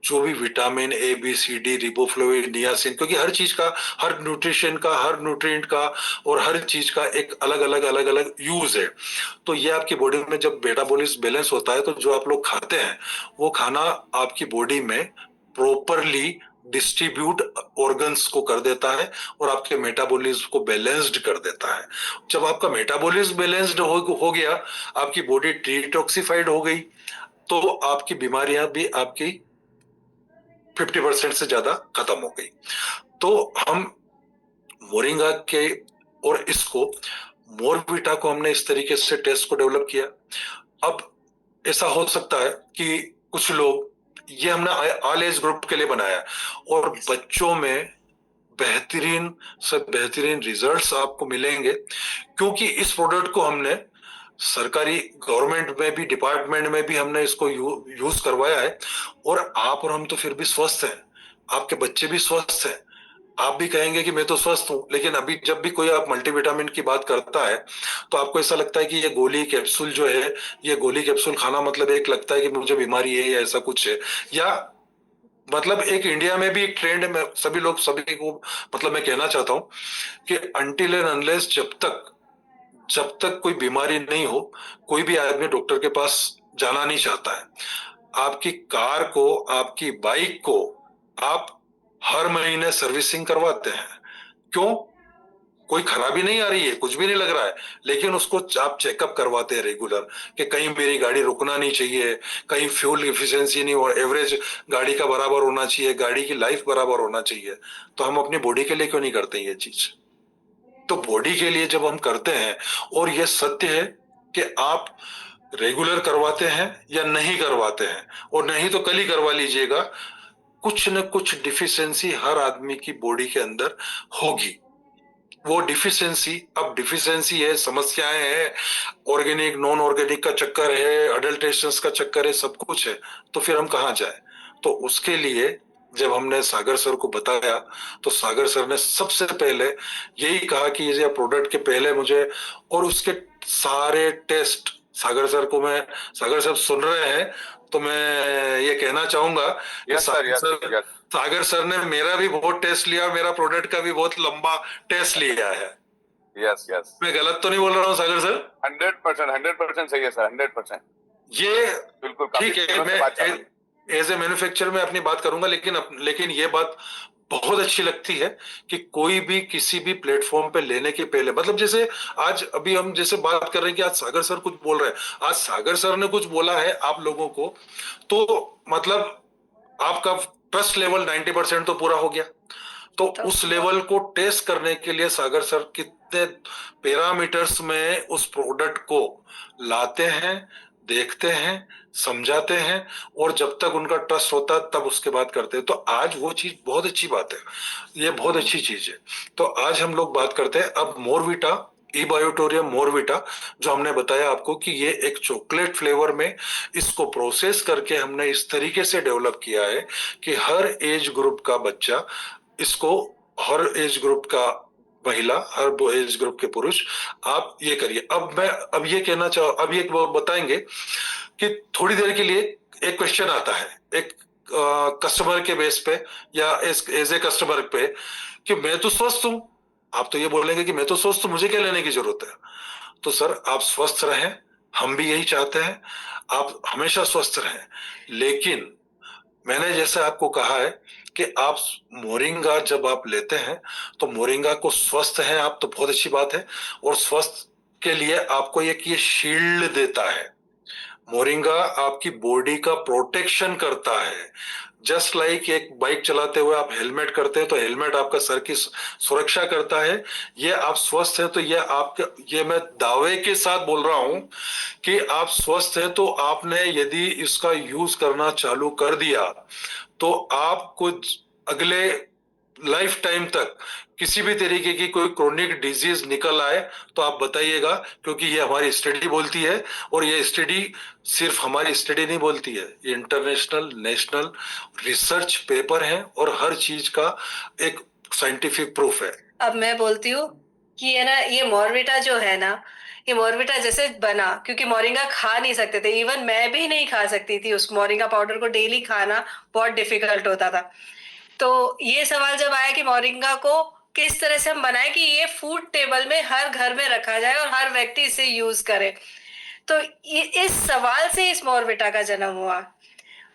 जो भी vitamin A B C D riboflavin niacin, क्योंकि हर चीज का, हर न्यूट्रिशन का, हर न्यूट्रिएंट का और हर चीज का एक अलग अलग यूज है। तो ये आपकी बॉडी में जब मेटाबॉलिज्म बैलेंस होता है तो जो आप लोग खाते हैं वो खाना आपकी बॉडी में प्रॉपरली डिस्ट्रीब्यूट ऑर्गन्स को कर देता है और आपके मेटाबॉलिज्म को बैलेंस्ड कर देता है। जब आपका मेटाबॉलिज्म बैलेंस्ड हो गया, आपकी बॉडी डिटॉक्सिफाइड हो गई, तो आपकी बीमारियां भी आपकी 50% से ज्यादा खत्म हो गई। तो हम मोरिंगा के और इसको मोरविटा को हमने इस तरीके से टेस्ट को डेवलप किया। अब ऐसा हो सकता है कि कुछ लोग, ये हमने ऑल एज ग्रुप के लिए बनाया और बच्चों में बेहतरीन से बेहतरीन रिजल्ट्स आपको मिलेंगे, क्योंकि इस प्रोडक्ट को हमने सरकारी गवर्नमेंट में भी, डिपार्टमेंट में भी हमने इसको यूज करवाया है। और आप और हम तो फिर भी स्वस्थ हैं, आपके बच्चे भी स्वस्थ हैं, आप भी कहेंगे कि मैं तो स्वस्थ हूं। लेकिन अभी जब भी कोई आप मल्टीविटामिन की बात करता है तो आपको ऐसा लगता है कि ये गोली कैप्सूल जो है, ये गोली कैप्सूल खाना मतलब एक लगता है कि मुझे बीमारी है या ऐसा कुछ है, या मतलब एक इंडिया में भी एक ट्रेंड में सभी लोग, सभी को मतलब मैं कहना चाहता हूं कि अनटिल एंड अनलेस जब तक कोई बीमारी नहीं हो, कोई भी आदमी डॉक्टर के पास जाना नहीं चाहता है। आपकी कार को, आपकी बाइक को आप हर महीने सर्विसिंग करवाते हैं। क्यों? कोई खराबी नहीं आ रही है, कुछ भी नहीं लग रहा है, लेकिन उसको आप चेकअप करवाते हैं रेगुलर कि कहीं मेरी गाड़ी रुकना नहीं चाहिए, कहीं फ्यूल एफिशिएंसी नहीं, और एवरेज गाड़ी का बराबर होना चाहिए, गाड़ी की लाइफ बराबर होना चाहिए। तो हम अपनी बॉडी के लिए क्यों नहीं करते ये चीज? तो बॉडी के लिए जब हम करते हैं, और ये सत्य है कि आप रेगुलर करवाते हैं या नहीं करवाते हैं, और नहीं तो कल ही करवा लीजिएगा, कुछ न कुछ डिफिशियंसी हर आदमी की बॉडी के अंदर होगी। वो डिफिशियंसी, अब डिफिशियंसी है, समस्याएं हैं, ऑर्गेनिक नॉन ऑर्गेनिक का चक्कर है, अडल्ट्रेशंस का चक्कर है, सब कुछ है, तो फिर हम कहाँ जाए? तो उसके लिए जब हमने सागर सर को बताया तो सागर सर ने सबसे पहले यही कहा कि ये प्रोडक्ट के पहले मुझे, और उसके सारे टेस्ट, सागर सर को मैं, सागर साहब सुन रहे हैं तो मैं ये कहना चाहूंगा कि
यस सर, यस यस
सागर सर ने मेरा भी बहुत टेस्ट लिया, मेरा प्रोडक्ट का भी बहुत लंबा टेस्ट लिया है।
यस यस,
मैं गलत तो नहीं बोल रहा हूँ सागर सर?
100% सही है सर, 100%।
ये
बिल्कुल
ठीक है, मैं एज ए मैन्युफैक्चरर में अपनी बात करूंगा, लेकिन ये बात बहुत अच्छी लगती है कि कोई भी किसी भी प्लेटफॉर्म पे लेने के पहले, मतलब जैसे आज अभी हम जैसे बात कर रहे हैं कि आज सागर सर कुछ बोल रहे हैं, आज सागर सर ने कुछ बोला है आप लोगों को, तो मतलब आपका ट्रस्ट लेवल 90% तो पूरा हो गया। तो उस लेवल को टेस्ट करने के लिए सागर सर कितने पैरामीटर्स में उस प्रोडक्ट को लाते हैं, देखते हैं, समझाते हैं, और जब तक उनका ट्रस्ट होता है तब उसके बाद करते हैं। तो आज वो चीज बहुत अच्छी बात है, ये बहुत अच्छी चीज है। तो आज हम लोग बात करते हैं अब मोरविटा, ई बायोटोरियम मोरविटा, जो हमने बताया आपको कि ये एक चॉकलेट फ्लेवर में इसको प्रोसेस करके हमने इस तरीके से डेवलप किया है कि हर एज ग्रुप का बच्चा इसको, हर एज ग्रुप का महिला, हर एज ग्रुप के पुरुष आप ये करिए। अब ये कहना चाहो, अब ये बताएंगे कि थोड़ी देर के लिए एक क्वेश्चन आता है एक कस्टमर के बेस पे या एज ए कस्टमर पे कि मैं तो स्वस्थ हूं, आप तो ये बोलेंगे कि मैं तो स्वस्थ हूं, मुझे क्या लेने की जरूरत है? तो सर आप स्वस्थ रहें, हम भी यही चाहते हैं, आप हमेशा स्वस्थ रहें, लेकिन मैंने जैसे आपको कहा है कि आप मोरिंगा जब आप लेते हैं तो मोरिंगा को स्वस्थ है आप तो बहुत अच्छी बात है, और स्वस्थ के लिए आपको एक ये शील्ड देता है। मोरिंगा आपकी बॉडी का प्रोटेक्शन करता है। जस्ट लाइक एक बाइक चलाते हुए आप हेलमेट करते हैं तो हेलमेट आपका सर की सुरक्षा करता है। ये आप स्वस्थ हैं तो ये आपके, ये मैं दावे के साथ बोल रहा हूं कि आप स्वस्थ हैं, तो आपने यदि इसका यूज करना चालू कर दिया तो आपको अगले लाइफ टाइम तक किसी भी तरीके की कोई क्रोनिक डिजीज निकल आए तो आप बताइएगा, क्योंकि ये हमारी स्टडी बोलती है। और ये स्टडी सिर्फ हमारी स्टडी नहीं बोलती है, ये इंटरनेशनल नेशनल रिसर्च पेपर है और हर चीज का एक साइंटिफिक प्रूफ है।
अब मैं बोलती हूँ कि है ना, ये मॉर्विटा जो है ना, ये मॉर्विटा जैसे बना, क्योंकि मोरिंगा खा नहीं सकते थे, इवन मैं भी नहीं खा सकती थी उस मोरिंगा पाउडर को, डेली खाना बहुत डिफिकल्ट होता था। तो ये सवाल जब आया कि मोरिंगा को किस तरह से हम बनाए कि ये फूड टेबल में हर घर में रखा जाए और हर व्यक्ति इसे यूज करे, तो ये इस सवाल से इस मॉर्विटा का जन्म हुआ।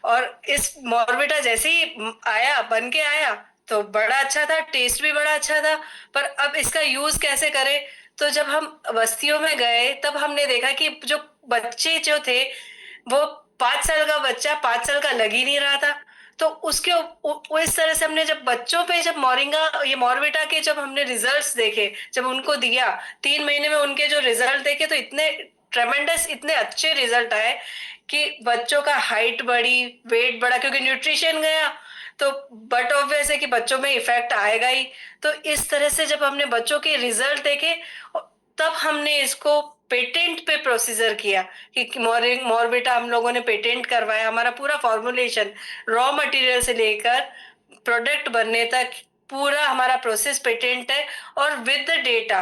और इस मॉर्विटा जैसे ही आया, बन के आया, तो बड़ा अच्छा था, टेस्ट भी बड़ा अच्छा था। पर अब इसका यूज कैसे करें? तो जब हम बस्तियों में गए तब हमने देखा कि जो बच्चे जो थे, वो 5 साल का बच्चा 5 साल का लग ही नहीं रहा था। तो उसके वो इस तरह से हमने जब बच्चों पे, जब मोरिंगा ये मॉर्विटा के जब हमने रिजल्ट्स देखे, जब उनको दिया 3 महीने में उनके जो रिजल्ट देखे, तो इतने ट्रेमेंडस, इतने अच्छे रिजल्ट आए कि बच्चों का हाइट बढ़ी, वेट बढ़ा, क्योंकि न्यूट्रिशन गया तो बट ऑब्वियस है कि बच्चों में इफेक्ट आएगा ही। तो इस तरह से जब हमने बच्चों के रिजल्ट देखे, तब हमने इसको पेटेंट पे प्रोसीजर किया कि मॉर्विटा हम लोगों ने पेटेंट करवाया। हमारा पूरा फॉर्मुलेशन, रॉ मटेरियल से लेकर प्रोडक्ट बनने तक पूरा हमारा प्रोसेस पेटेंट है, और विद द डेटा।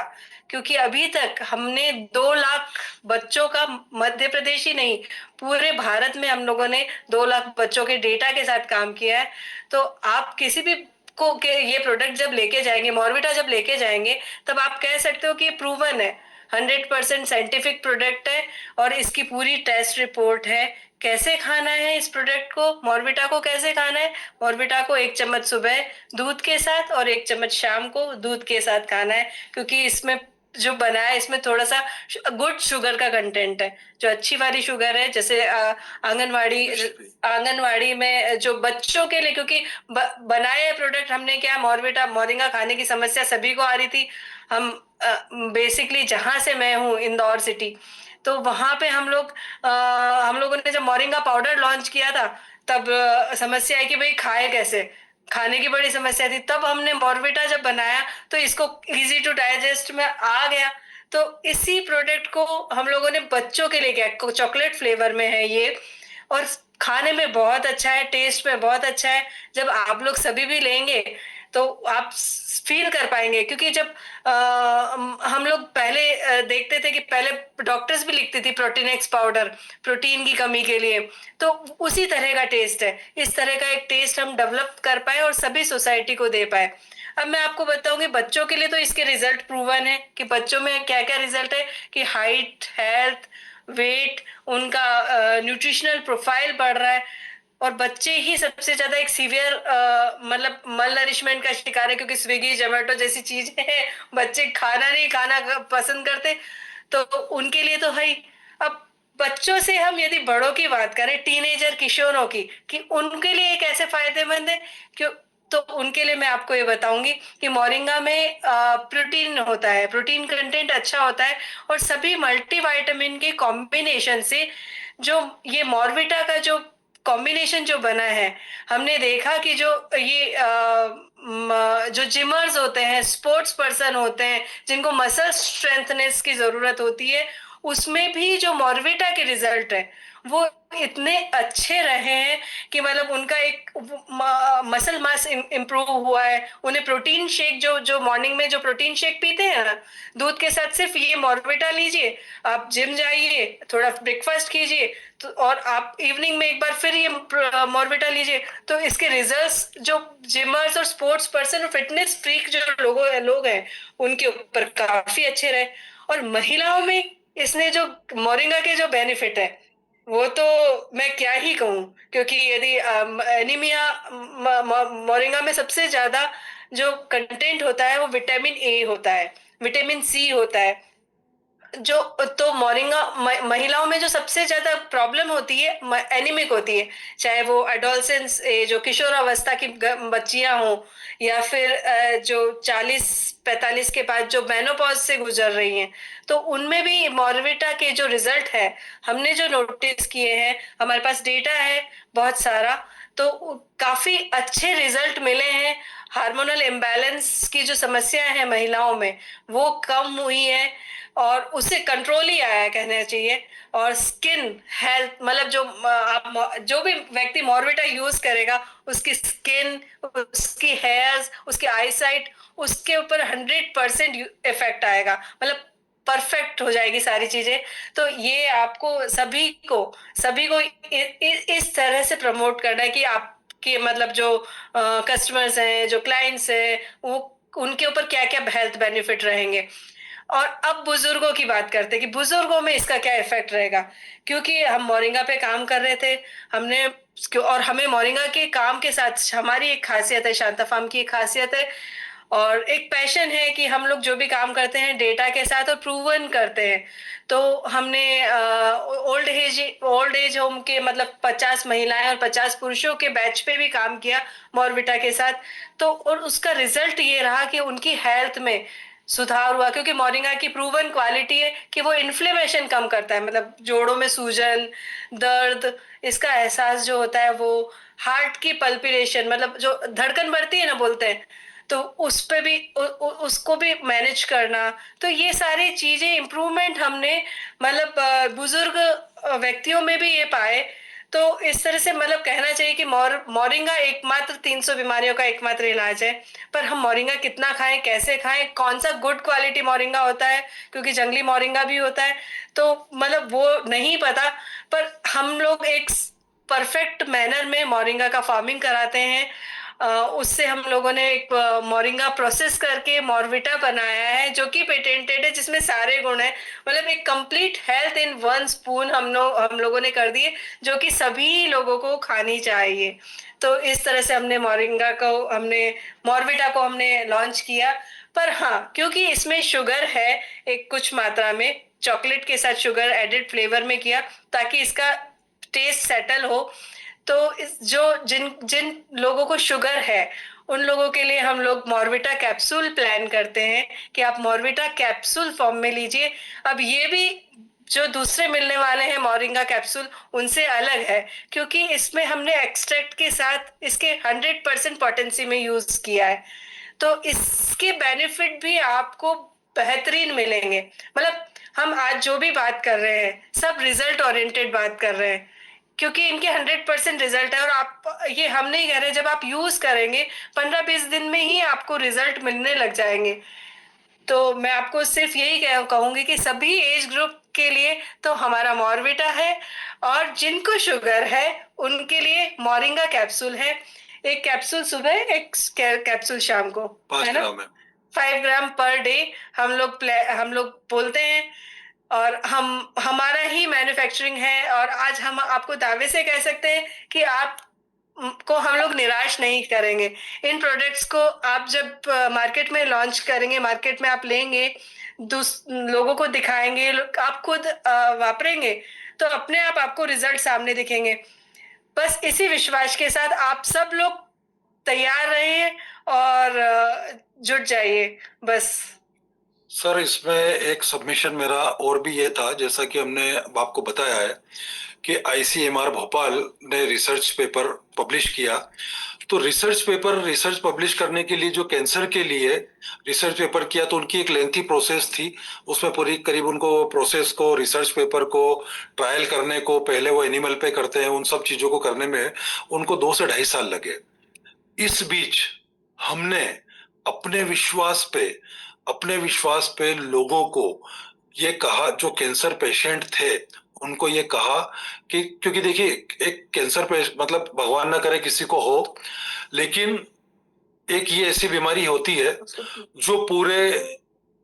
क्योंकि अभी तक हमने 2 लाख बच्चों का, मध्य प्रदेश ही नहीं पूरे भारत में हम लोगों ने 2 लाख बच्चों के डेटा के साथ काम किया है। तो आप किसी भी को के ये प्रोडक्ट जब लेके जाएंगे, मॉर्विटा जब लेके जाएंगे, तब आप कह सकते हो कि ये प्रूवन है, 100% साइंटिफिक प्रोडक्ट है, और इसकी पूरी टेस्ट रिपोर्ट है। कैसे खाना है इस प्रोडक्ट को, मॉर्विटा को कैसे खाना है? मॉर्विटा को 1 चम्मच सुबह दूध के साथ और 1 चम्मच शाम को दूध के साथ खाना है, क्योंकि इसमें जो बना है इसमें थोड़ा सा गुड शुगर का कंटेंट है, जो अच्छी वाली शुगर है। जैसे आंगनवाड़ी में जो बच्चों के लिए, क्योंकि बनाए प्रोडक्ट हमने क्या, मॉर्विटा मोरिंगा खाने की समस्या सभी को आ रही थी। हम बेसिकली जहां से मैं हूँ, इंदौर सिटी, तो वहां पे हम लोगों ने जब मोरिंगा पाउडर लॉन्च किया था, तब समस्या है कि भाई खाए कैसे, खाने की बड़ी समस्या थी। तब हमने मॉर्विटा जब बनाया तो इसको इजी टू डाइजेस्ट में आ गया। तो इसी प्रोडक्ट को हम लोगों ने बच्चों के लिए किया, चॉकलेट फ्लेवर में है ये, और खाने में बहुत अच्छा है, टेस्ट में बहुत अच्छा है। जब आप लोग सभी भी लेंगे तो आप फील कर पाएंगे, क्योंकि जब हम लोग पहले देखते थे कि पहले डॉक्टर्स भी लिखती थी प्रोटीन एक्स पाउडर, प्रोटीन की कमी के लिए, तो उसी तरह का टेस्ट है। इस तरह का एक टेस्ट हम डेवलप कर पाए और सभी सोसाइटी को दे पाए। अब मैं आपको बताऊंगी बच्चों के लिए, तो इसके रिजल्ट प्रूवन है कि बच्चों में क्या क्या रिजल्ट है, कि हाइट, हेल्थ, वेट, उनका न्यूट्रिशनल प्रोफाइल बढ़ रहा है। और बच्चे ही सबसे ज्यादा एक सीवियर मतलब मल नरिशमेंट का शिकार है, क्योंकि स्विगी जोमेटो जैसी चीजें हैं, बच्चे खाना पसंद करते, तो उनके लिए तो है ही। अब बच्चों से हम यदि बड़ों की बात करें, टीनेजर किशोरों की, कि उनके लिए कैसे फायदेमंद है, क्यों, तो उनके लिए मैं आपको ये बताऊंगी कि मोरिंगा में प्रोटीन होता है, प्रोटीन कंटेंट अच्छा होता है, और सभी मल्टीविटामिन के कॉम्बिनेशन से जो ये मॉर्विटा का जो कॉम्बिनेशन जो बना है, हमने देखा कि जो ये जो जिमर्स होते हैं, स्पोर्ट्स पर्सन होते हैं, जिनको मसल स्ट्रेंथनेस की जरूरत होती है, उसमें भी जो मॉर्विटा के रिजल्ट है वो इतने अच्छे रहे हैं कि मतलब उनका एक मसल मास इम्प्रूव हुआ है। उन्हें प्रोटीन शेक, जो मॉर्निंग में जो प्रोटीन शेक पीते हैं ना दूध के साथ, सिर्फ ये मॉर्विटा लीजिए, आप जिम जाइए, थोड़ा ब्रेकफास्ट कीजिए, तो और आप इवनिंग में एक बार फिर ये मॉर्विटा लीजिए, तो इसके रिजल्ट्स जो जिमर्स और स्पोर्ट्स पर्सन और फिटनेस फ्रीक जो लोग हैं उनके ऊपर काफी अच्छे रहे। और महिलाओं में इसने जो मोरिंगा के जो बेनिफिट है वो तो मैं क्या ही कहूँ, क्योंकि यदि एनीमिया, मोरिंगा में सबसे ज्यादा जो कंटेंट होता है वो विटामिन ए होता है, विटामिन सी होता है। जो तो मोरिंगा महिलाओं में जो सबसे ज्यादा प्रॉब्लम होती है एनीमिक होती है, चाहे वो एडोलसेंस, जो किशोरावस्था की बच्चियां हों, या फिर जो 40-45 के बाद जो मेनोपॉज से गुजर रही हैं, तो उनमें भी मॉर्विटा के जो रिजल्ट है, हमने जो नोटिस किए हैं, हमारे पास डेटा है बहुत सारा, तो काफी अच्छे रिजल्ट मिले हैं। हार्मोनल इम्बैलेंस की जो समस्या है महिलाओं में, वो कम हुई है और उससे कंट्रोल ही आया है कहना चाहिए। और स्किन हेल्थ, मतलब जो आप जो भी व्यक्ति मॉर्विटा यूज करेगा, उसकी स्किन, उसकी हेयर्स, उसकी आईसाइट, उसके ऊपर 100% इफेक्ट आएगा, मतलब परफेक्ट हो जाएगी सारी चीजें। तो ये आपको सभी को इस तरह से प्रमोट करना है कि आपके मतलब जो कस्टमर्स हैं, जो क्लाइंट्स हैं, वो उनके ऊपर क्या क्या हेल्थ बेनिफिट रहेंगे। और अब बुजुर्गों की बात करते हैं कि बुजुर्गों में इसका क्या इफेक्ट रहेगा, क्योंकि हम मोरिंगा पे काम कर रहे थे, हमने, और हमें मोरिंगा के काम के साथ हमारी एक खासियत है, शांता फार्म की एक खासियत है और एक पैशन है कि हम लोग जो भी काम करते हैं डेटा के साथ और प्रूवन करते हैं। तो हमने ओल्ड एज होम के मतलब 50 महिलाएं और 50 पुरुषों के बैच पे भी काम किया मॉर्विटा के साथ। तो और उसका रिजल्ट ये रहा कि उनकी हेल्थ में सुधार हुआ, क्योंकि मोरिंगा की प्रूवन क्वालिटी है कि वो इन्फ्लेमेशन कम करता है, मतलब जोड़ों में सूजन, दर्द, इसका एहसास जो होता है, वो हार्ट की पल्पिरेशन, मतलब जो धड़कन बढ़ती है ना बोलते हैं, तो उस पे भी उसको भी मैनेज करना। तो ये सारी चीजें इम्प्रूवमेंट हमने मतलब बुजुर्ग व्यक्तियों में भी ये पाए। तो इस तरह से मतलब कहना चाहिए कि मोरिंगा एकमात्र 300 बीमारियों का एकमात्र इलाज है। पर हम मोरिंगा कितना खाएं, कैसे खाएं, कौन सा गुड क्वालिटी मोरिंगा होता है, क्योंकि जंगली मोरिंगा भी होता है, तो मतलब वो नहीं पता। पर हम लोग एक परफेक्ट मैनर में मोरिंगा का फार्मिंग कराते हैं। उससे हम लोगों ने एक मोरिंगा प्रोसेस करके मॉर्विटा बनाया है, जो कि पेटेंटेड है, जिसमें सारे गुण है, मतलब एक complete health in one spoon हम लोगों ने कर दिए, जो कि सभी लोगों को खानी चाहिए। तो इस तरह से हमने मॉर्विटा को हमने लॉन्च किया। पर हाँ, क्योंकि इसमें शुगर है एक कुछ मात्रा में, चॉकलेट के साथ शुगर एडेड फ्लेवर में किया ताकि इसका टेस्ट सेटल हो। तो जो जिन जिन लोगों को शुगर है, उन लोगों के लिए हम लोग मॉर्विटा कैप्सूल प्लान करते हैं कि आप मॉर्विटा कैप्सूल फॉर्म में लीजिए। अब ये भी जो दूसरे मिलने वाले हैं मोरिंगा कैप्सूल, उनसे अलग है, क्योंकि इसमें हमने एक्सट्रैक्ट के साथ इसके 100% पोटेंसी में यूज किया है। तो इसके बेनिफिट भी आपको बेहतरीन मिलेंगे। मतलब हम आज जो भी बात कर रहे हैं, सब रिजल्ट ओरिएंटेड बात कर रहे हैं, क्योंकि इनके 100% रिजल्ट है। और आप, ये हम नहीं कह रहे, जब आप यूज करेंगे 15-20 दिन में ही आपको रिजल्ट मिलने लग जाएंगे। तो मैं आपको सिर्फ यही कहूंगी कि सभी एज ग्रुप के लिए तो हमारा मॉर्विटा है, और जिनको शुगर है उनके लिए मोरिंगा कैप्सूल है। एक कैप्सूल सुबह, एक कैप्सूल शाम को,
5
है ना,
ग्राम है।
5 ग्राम पर डे हम लोग बोलते हैं। और हमारा ही मैन्युफैक्चरिंग है, और आज हम आपको दावे से कह सकते हैं कि आप को हम लोग निराश नहीं करेंगे। इन प्रोडक्ट्स को आप जब मार्केट में लॉन्च करेंगे, मार्केट में आप लेंगे, लोगों को दिखाएंगे, आप खुद वापरेंगे, तो अपने आप आपको रिजल्ट सामने दिखेंगे। बस इसी विश्वास के साथ आप सब लोग तैयार रहिए और जुट जाइए बस।
सर, इसमें एक सबमिशन मेरा और भी ये था, जैसा कि हमने आपको बताया है कि आईसीएमआर भोपाल ने रिसर्च पेपर पब्लिश किया। तो रिसर्च पब्लिश करने के लिए जो कैंसर के लिए रिसर्च पेपर किया, तो उनकी एक लेंथी प्रोसेस थी। उसमें पूरी करीब उनको प्रोसेस को, रिसर्च पेपर को ट्रायल करने को, पहले वो एनिमल पे करते हैं, उन सब चीजों को करने में उनको 2 से 2.5 साल लगे। इस बीच हमने अपने विश्वास पे लोगों को ये कहा, जो कैंसर पेशेंट थे उनको ये कहा कि, क्योंकि देखिए, एक कैंसर पेशेंट मतलब भगवान ना करे किसी को हो, लेकिन एक ये ऐसी बीमारी होती है जो पूरे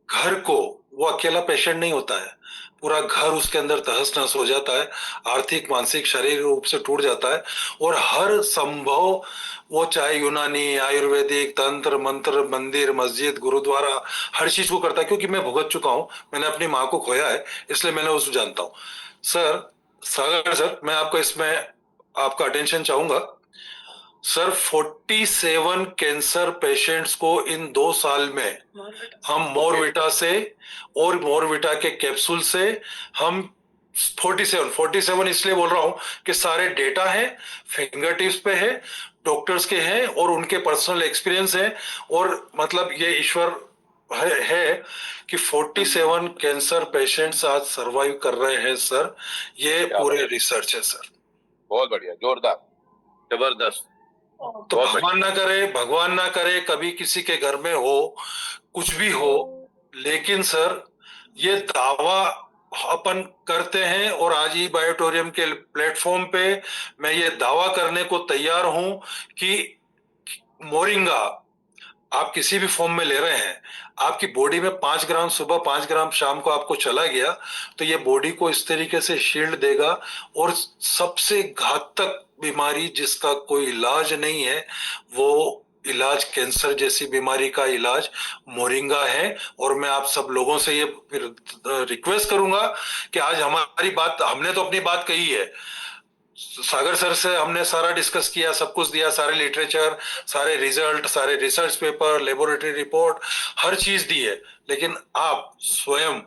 घर को वो अकेला पेशेंट नहीं होता है, पूरा घर उसके अंदर तहस नहस हो जाता है, आर्थिक मानसिक शारीरिक रूप से टूट जाता है। और हर संभव, वो चाहे यूनानी, आयुर्वेदिक, तंत्र मंत्र, मंदिर मस्जिद गुरुद्वारा, हर चीज को करता है। क्योंकि मैं भुगत चुका हूँ, मैंने अपनी माँ को खोया है, इसलिए मैंने उसको जानता हूँ। सर, सागर सर, मैं आपको इसमें आपका अटेंशन चाहूंगा। सर, 47 कैंसर पेशेंट्स को इन 2 साल में हम मोरविटा से और मोरविटा के कैप्सूल से हम 47 इसलिए बोल रहा हूं कि सारे डेटा है, फिंगर टिप्स पे है, डॉक्टर्स के हैं और उनके पर्सनल एक्सपीरियंस है। और मतलब ये ईश्वर है कि 47 कैंसर पेशेंट्स आज सरवाइव कर रहे हैं सर। ये
क्या
पूरे
बात।
रिसर्च है सर।
बहुत बढ़िया, जोरदार, जबरदस्त।
तो
बहुत
भगवान ना करे कभी किसी के घर में हो, कुछ भी हो, लेकिन सर ये दावा अपन करते हैं और आज ही बायोटोरियम के प्लेटफॉर्म पे मैं ये दावा करने को तैयार हूं कि मोरिंगा आप किसी भी फॉर्म में ले रहे हैं, आपकी बॉडी में 5 ग्राम सुबह 5 ग्राम शाम को आपको चला गया तो ये बॉडी को इस तरीके से शील्ड देगा। और सबसे घातक बीमारी जिसका कोई इलाज नहीं है, वो इलाज कैंसर जैसी बीमारी का इलाज मोरिंगा है। और मैं आप सब लोगों से ये फिर रिक्वेस्ट करूंगा कि आज हमारी बात, हमने तो अपनी बात कही है, सागर सर से हमने सारा डिस्कस किया, सब कुछ दिया, सारे लिटरेचर, सारे रिजल्ट, सारे रिसर्च पेपर, लेबोरेटरी रिपोर्ट, हर चीज दी है। लेकिन आप स्वयं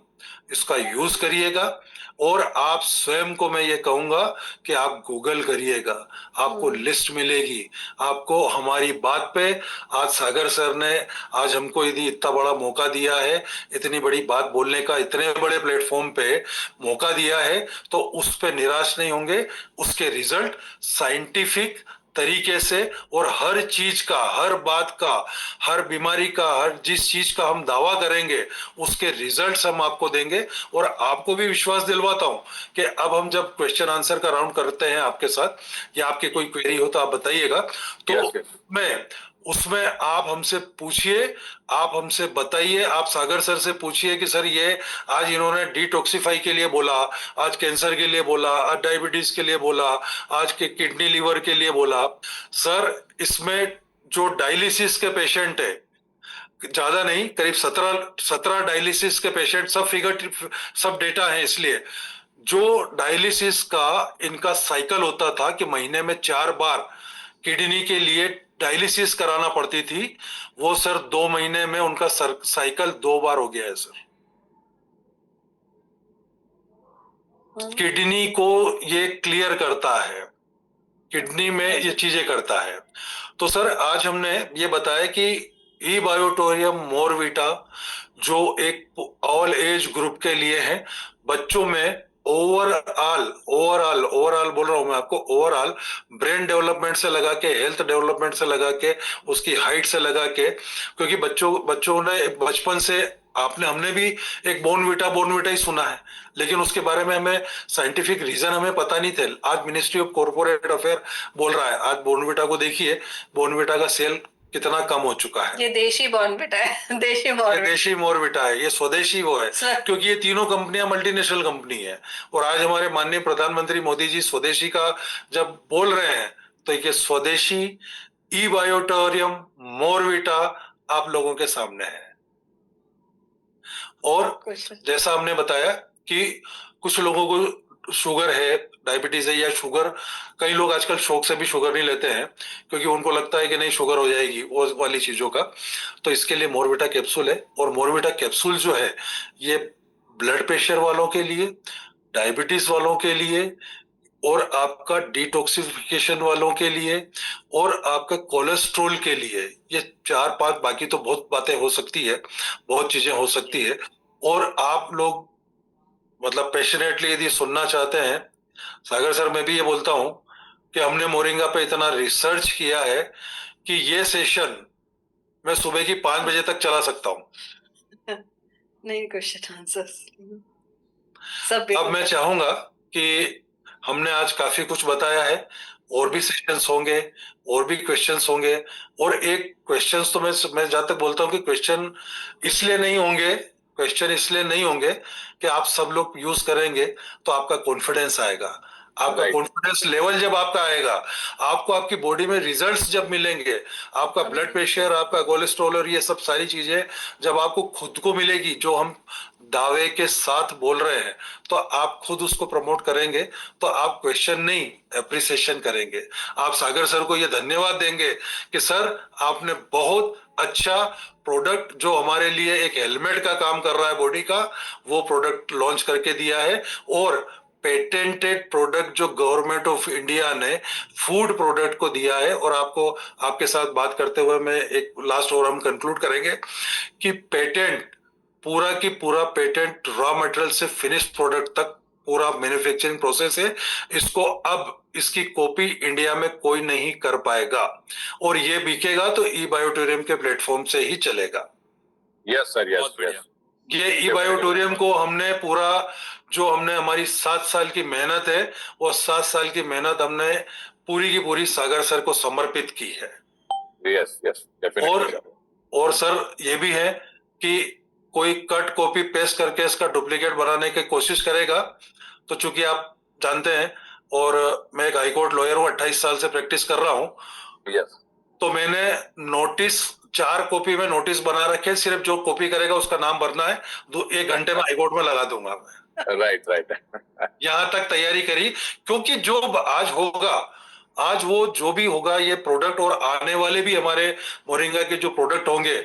इसका यूज करिएगा और आप स्वयं को मैं ये कहूंगा कि आप गूगल करिएगा, आपको लिस्ट मिलेगी। आपको हमारी बात पे आज सागर सर ने आज हमको यदि इतना बड़ा मौका दिया है, इतनी बड़ी बात बोलने का, इतने बड़े प्लेटफॉर्म पे मौका दिया है, तो उस पे निराश नहीं होंगे। उसके रिजल्ट साइंटिफिक तरीके से और हर चीज का, हर बात का, हर बीमारी का, हर जिस चीज का हम दावा करेंगे उसके रिजल्ट्स हम आपको देंगे। और आपको भी विश्वास दिलवाता हूं कि अब हम जब क्वेश्चन आंसर का राउंड करते हैं आपके साथ, या आपके कोई क्वेरी हो तो आप बताइएगा, तो
Yes, yes.
मैं उसमें आप हमसे पूछिए, आप हमसे बताइए, आप सागर सर से पूछिए कि सर ये आज इन्होंने डिटॉक्सिफाई के लिए बोला, आज कैंसर के लिए बोला, आज डायबिटीज के लिए बोला, आज के किडनी लीवर के लिए बोला। सर, इसमें जो डायलिसिस के पेशेंट है, ज्यादा नहीं, करीब 17 डायलिसिस के पेशेंट, सब फिगर सब डेटा है। इसलिए जो डायलिसिस का इनका साइकिल होता था कि महीने में 4 बार किडनी के लिए डायलिसिस कराना पड़ती थी, वो सर 2 महीने में उनका साइकिल 2 बार हो गया है सर। किडनी को ये क्लियर करता है, किडनी में ये चीजें करता है। तो सर आज हमने ये बताया कि ई बायोटोरियम मोरविटा जो एक ऑल एज ग्रुप के लिए है, बच्चों में ओवरऑल बोल रहा हूं मैं आपको, ओवरऑल ब्रेन डेवलपमेंट से लगा के, हेल्थ डेवलपमेंट से लगा के, उसकी हाइट से लगा के, क्योंकि बच्चों ने बचपन से हमने भी एक बोर्नविटा ही सुना है, लेकिन उसके बारे में हमें साइंटिफिक रीजन हमें पता नहीं थे। आज मिनिस्ट्री ऑफ कॉर्पोरेट अफेयर बोल रहा है, आज बोर्नविटा को देखिए, बोर्नविटा का सेल कितना कम हो चुका है।
ये देशी बॉर्नविटा है,
देशी मोरविटा है, ये स्वदेशी वो है, क्योंकि ये तीनों कंपनियां मल्टीनेशनल कंपनी है। और आज हमारे माननीय प्रधानमंत्री मोदी जी स्वदेशी का जब बोल रहे हैं, तो ये स्वदेशी ई बायोटोरियम मोरविटा आप लोगों के सामने है। और जैसा हमने बताया कि कुछ लोगों को शुगर है, डायबिटीज है, या शुगर, कई लोग आजकल शौक से भी शुगर नहीं लेते हैं क्योंकि उनको लगता है कि नहीं शुगर हो जाएगी, वो वाली चीजों का। तो इसके लिए मोरविटा कैप्सूल है। और मोरविटा कैप्सूल जो है ये ब्लड प्रेशर वालों के लिए, डायबिटीज वालों के लिए, और आपका डिटॉक्सिफिकेशन वालों के लिए, और आपका कोलेस्ट्रोल के लिए, ये 4-5, बाकी तो बहुत बातें हो सकती है, बहुत चीजें हो सकती है। और आप लोग मतलब पैशनेटली यदि सुनना चाहते हैं, सागर सर मैं भी ये बोलता हूं कि हमने मोरिंगा पे इतना रिसर्च किया है कि ये सेशन मैं सुबह की 5 बजे तक चला सकता हूं।
नहीं, क्वेश्चन आंसर्स सब
अब मैं चाहूंगा कि हमने आज काफी कुछ बताया है, और भी सेशंस होंगे, और भी क्वेश्चंस होंगे। और एक क्वेश्चंस तो मैं जहां तक बोलता हूं कि क्वेश्चन इसलिए नहीं होंगे, क्वेश्चन इसलिए नहीं होंगे कि आप सब लोग यूज करेंगे तो आपका कॉन्फिडेंस आएगा। आपका
Right.
कॉन्फिडेंस लेवल जब आपका आएगा, आपको आपकी बॉडी में रिजल्ट्स जब मिलेंगे, आपका ब्लड प्रेशर, आपका कोलेस्ट्रॉल और ये सब सारी चीजें जब आपको खुद को मिलेगी, जो हम दावे के साथ बोल रहे हैं, तो आप खुद उसको प्रमोट करेंगे, तो आप क्वेश्चन नहीं अप्रिसिएशन करेंगे। आप सागर सर को ये धन्यवाद देंगे कि सर आपने बहुत अच्छा प्रोडक्ट जो हमारे लिए एक हेलमेट का काम कर रहा है बॉडी का, वो प्रोडक्ट लॉन्च करके दिया है। और पेटेंटेड प्रोडक्ट जो गवर्नमेंट ऑफ इंडिया ने फूड प्रोडक्ट को दिया है। और आपको आपके साथ बात करते हुए मैं एक लास्ट और हम कंक्लूड करेंगे कि पेटेंट पूरा की पूरा पेटेंट रॉ मटेरियल से फिनिश प्रोडक्ट तक पूरा मैन्युफैक्चरिंग प्रोसेस है। इसको अब इसकी कॉपी इंडिया में कोई नहीं कर पाएगा, और ये बिकेगा तो ई बायोटोरियम के प्लेटफॉर्म से ही चलेगा।
Yes, sir. Yes,
बहुत बढ़िया।
yes.
ये ई बायोटोरियम को हमने पूरा, जो हमने हमारी 7 साल की मेहनत है, वो 7 साल की मेहनत हमने पूरी की पूरी सागर सर को समर्पित की है।
Yes, yes. Definitely. sir.
और सर ये भी है कि कोई कट कॉपी पेस्ट करके इसका डुप्लीकेट बनाने की कोशिश करेगा तो चूंकि आप जानते हैं, और मैं एक हाईकोर्ट लॉयर हूँ, 28 साल से प्रैक्टिस कर रहा हूँ,
Yes.
तो मैंने नोटिस 4 कॉपी में नोटिस बना रखे, सिर्फ जो कॉपी करेगा उसका नाम भरना है, 1 घंटे में हाईकोर्ट में लगा दूंगा मैं।
Right, right.
यहां तक तैयारी करी, क्योंकि जो आज होगा, आज वो जो भी होगा ये प्रोडक्ट, और आने वाले भी हमारे मोरिंगा के जो प्रोडक्ट होंगे,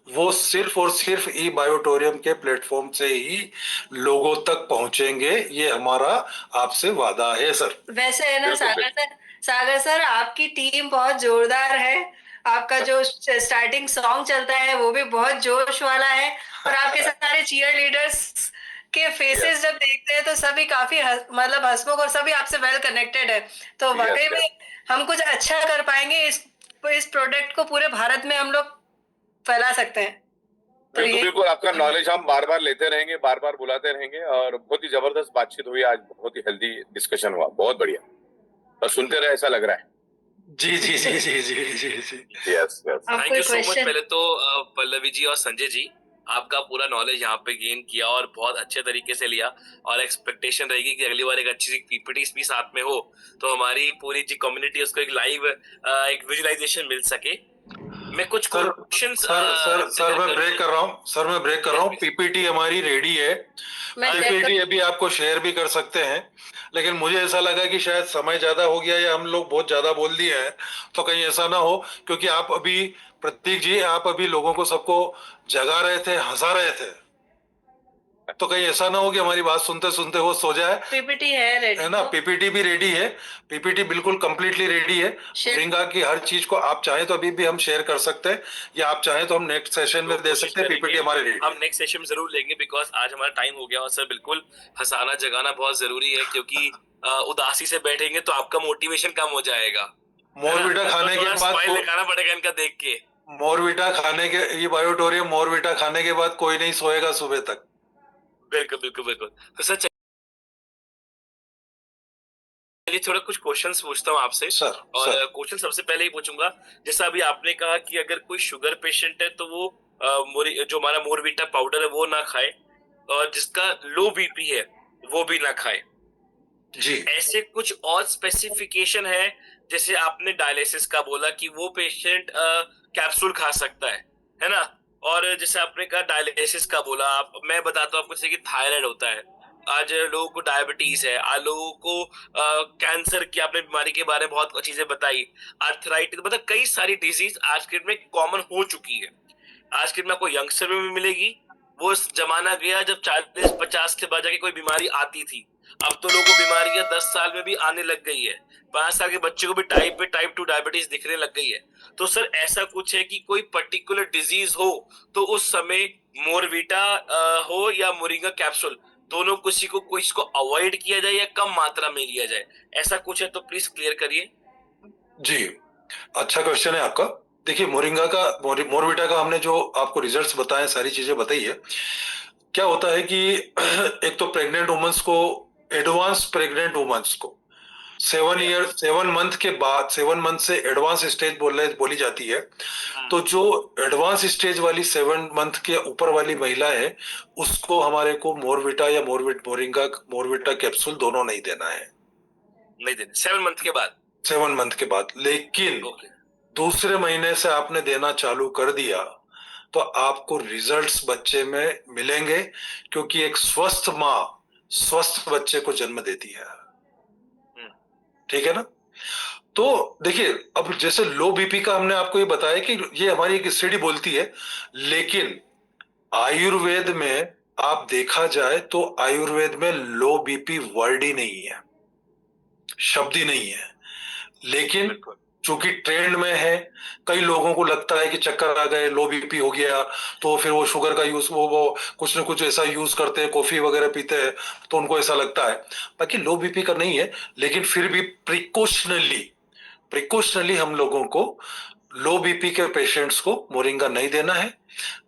वो सिर्फ और सिर्फ ई बायोटोरियम के प्लेटफॉर्म से ही लोगों तक पहुंचेंगे। ये हमारा आपसे वादा है सर।
वैसे है ना
बिल्कुल,
सागर सर आपकी टीम बहुत जोरदार है। आपका जो स्टार्टिंग सॉन्ग चलता है वो भी बहुत जोश वाला है, और आपके सारे चीयर लीडर्स के फेसेस जब देखते हैं तो सभी काफी मतलब हंसमुख, और सभी आपसे वेल कनेक्टेड है। तो वाकई
yes.
में हम कुछ अच्छा कर पाएंगे, इस प्रोडक्ट को पूरे भारत में हम लोग फैला सकते हैं। तो
बिल्कुल
ये
बिल्कुल, आपका नॉलेज हम बार बार लेते रहेंगे, बार बार बुलाते रहेंगे, और बहुत ही जबरदस्त बातचीत हुई आज, बहुत ही हेल्दी डिस्कशन हुआ, बहुत बढ़िया, और सुनते रहे ऐसा लग रहा है।
जी जी जी जी जी जी जी।
Yes yes.
Thank you so much.
Question
पहले तो पल्लवी जी और संजय जी, आपका पूरा नॉलेज यहाँ पे गेन किया और बहुत अच्छे तरीके से लिया, और एक्सपेक्टेशन रहेगी कि अगली बार एक अच्छी सी पीपीटी भी साथ में हो तो हमारी पूरी जी कम्युनिटी उसको एक लाइव एक विजुअलाइजेशन मिल सके। मैं कुछ क्वेश्चन
सर मैं ब्रेक कर रहा हूँ, सर मैं ब्रेक कर रहा हूँ। पीपीटी हमारी रेडी है,
मैं
पीपीटी अभी आपको शेयर भी कर सकते हैं, लेकिन मुझे ऐसा लगा कि शायद समय ज्यादा हो गया या हम लोग बहुत ज्यादा बोल दिए हैं, तो कहीं ऐसा ना हो, क्योंकि आप अभी प्रतीक जी, आप अभी लोगों को सबको जगा रहे थे, हंसा रहे थे, तो कहीं ऐसा ना हो कि हमारी बात सुनते सुनते वो सो जाए।
पीपीटी है रेडी,
है ना, पीपीटी भी रेडी है, पीपीटी बिल्कुल कंप्लीटली रेडी है। मोरिंगा की हर चीज को आप चाहें तो अभी भी हम शेयर कर सकते हैं, या आप चाहें तो हम नेक्स्ट सेशन में दे सकते हैं। पीपीटी हमारे रेडी
हम नेक्स्ट सेशन जरूर लेंगे, बिकॉज आज हमारा टाइम हो गया, और सर बिल्कुल हंसाना जगाना बहुत जरूरी है, क्योंकि उदासी से बैठेंगे तो आपका मोटिवेशन कम हो जाएगा।
मोरविटा खाने के बाद
स्माइल दिखाना पड़ेगा इनका देख के।
मोरविटा खाने के, ये बायोटोरियम मोरविटा खाने के बाद कोई नहीं सोएगा सुबह तक।
बिल्कुल बिल्कुल बिल्कुल। तो सर चलिए थोड़ा कुछ क्वेश्चंस पूछता हूँ आपसे
सर,
और
सर।
क्वेश्चन सबसे पहले ही पूछूंगा, जैसा अभी आपने कहा कि अगर कोई शुगर पेशेंट है तो वो जो हमारा मोरविटा पाउडर है वो ना खाए, और जिसका लो बीपी है वो भी ना खाए।
जी,
ऐसे कुछ और स्पेसिफिकेशन है? जैसे आपने डायलिसिस का बोला कि वो पेशेंट कैप्सूल खा सकता है ना, और जैसे आपने कहा डायलिसिस का बोला, मैं बताता हूँ आपको, जैसे कि थायराइड होता है, आज लोगों को डायबिटीज है, आज लोगों को कैंसर की आपने बीमारी के बारे में बहुत चीजें बताई, आर्थराइटिस, मतलब कई सारी डिजीज आज के में कॉमन हो चुकी है। आज के में आपको यंगस्टर में भी मिलेगी। वो जमाना गया जब 40-50 के बाद जाके कोई बीमारी आती थी, अब तो लोगों को बीमारियां 10 साल में भी आने लग गई है। 5 साल के बच्चे को भी टाइप 2 डायबिटीज दिखने लग गई है। तो सर ऐसा कुछ है कि कोई पर्टिकुलर डिजीज हो तो उस समय मोरविटा हो या मोरिंगा कैप्सूल, दोनों किसी को इसको अवॉइड किया जाए या कम मात्रा में लिया जाए, ऐसा कुछ है तो प्लीज क्लियर करिए।
जी, अच्छा क्वेश्चन है आपका। देखिए, मोरिंगा का, मोरविटा का हमने जो आपको रिजल्ट्स बताए, सारी चीजें बताई है। क्या होता है कि एक तो प्रेग्नेंट वुमेन्स को, एडवांस प्रेग्नेंट वुमेन्स को 7 मंथ के बाद, 7 मंथ से एडवांस स्टेज बोली जाती है, तो जो एडवांस स्टेज वाली 7 मंथ के ऊपर वाली महिला है उसको हमारे को मोरविटा या मोरिंगा मोरविटा कैप्सूल दोनों नहीं देना है
नहीं देना 7 मंथ के बाद।
7 मंथ के बाद। लेकिन
ओके।
दूसरे महीने से आपने देना चालू कर दिया तो आपको रिजल्ट्स बच्चे में मिलेंगे, क्योंकि एक स्वस्थ माँ स्वस्थ बच्चे को जन्म देती है। ठीक है ना? तो देखिए, अब जैसे लो बीपी का हमने आपको ये बताया कि ये हमारी एक स्टडी बोलती है, लेकिन आयुर्वेद में आप देखा जाए तो आयुर्वेद में लो बीपी वर्ड ही नहीं है, शब्द ही नहीं है। लेकिन चूंकि ट्रेंड में है, कई लोगों को लगता है कि चक्कर आ गए, लो बीपी हो गया, तो फिर वो शुगर का यूज वो कुछ ना कुछ ऐसा यूज करते हैं, कॉफी वगैरह पीते हैं, तो उनको ऐसा लगता है। बाकी लो बीपी का नहीं है, लेकिन फिर भी प्रिकॉशनली हम लोगों को लो बीपी के पेशेंट्स को मोरिंगा नहीं देना है।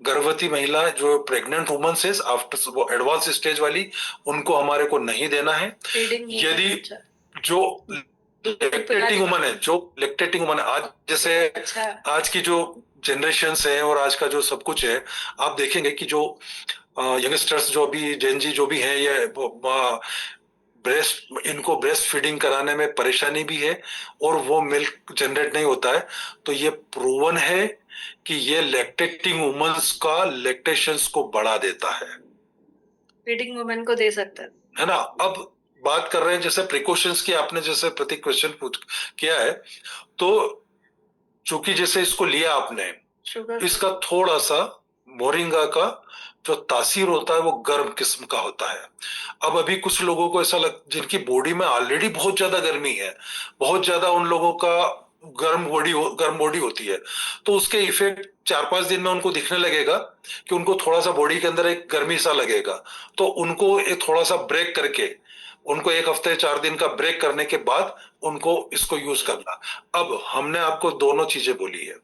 गर्भवती महिला जो प्रेग्नेंट वुमन है आफ्टर वो एडवांस स्टेज वाली, उनको हमारे को नहीं देना है। यदि जो लेक्टेटिंग वुमन है, आज जैसे आज की जो जनरेशन है और आज का जो सब कुछ है, आप देखेंगे कि जो यंगस्टर्स जो भी जेनजी जो भी है, ये इनको ब्रेस्ट फीडिंग कराने में परेशानी भी है और वो मिल्क जनरेट नहीं होता है। तो ये प्रूवन है कि ये लैक्टेटिंग वुमन्स का लैक्टेशंस को बढ़ा देता है,
फीडिंग वुमन को दे सकता
है ना? अब बात कर रहे हैं जैसे प्रिकॉशंस की, आपने जैसे प्रति क्वेश्चन पूछ किया है, तो चूंकि जैसे इसको लिया आपने, इसका थोड़ा सा मोरिंगा का जो तासीर होता है वो गर्म किस्म का होता है। अब अभी कुछ लोगों को ऐसा जिनकी बॉडी में ऑलरेडी बहुत ज्यादा गर्मी है, बहुत ज्यादा उन लोगों का गर्म बॉडी होती है, तो उसके इफेक्ट 4-5 दिन में उनको दिखने लगेगा कि उनको थोड़ा सा बॉडी के अंदर एक गर्मी सा लगेगा। तो उनको एक थोड़ा सा ब्रेक करके, उनको 1 हफ्ते 4 दिन का ब्रेक करने के बाद उनको इसको यूज करना। अब हमने आपको दोनों चीजें बोली है।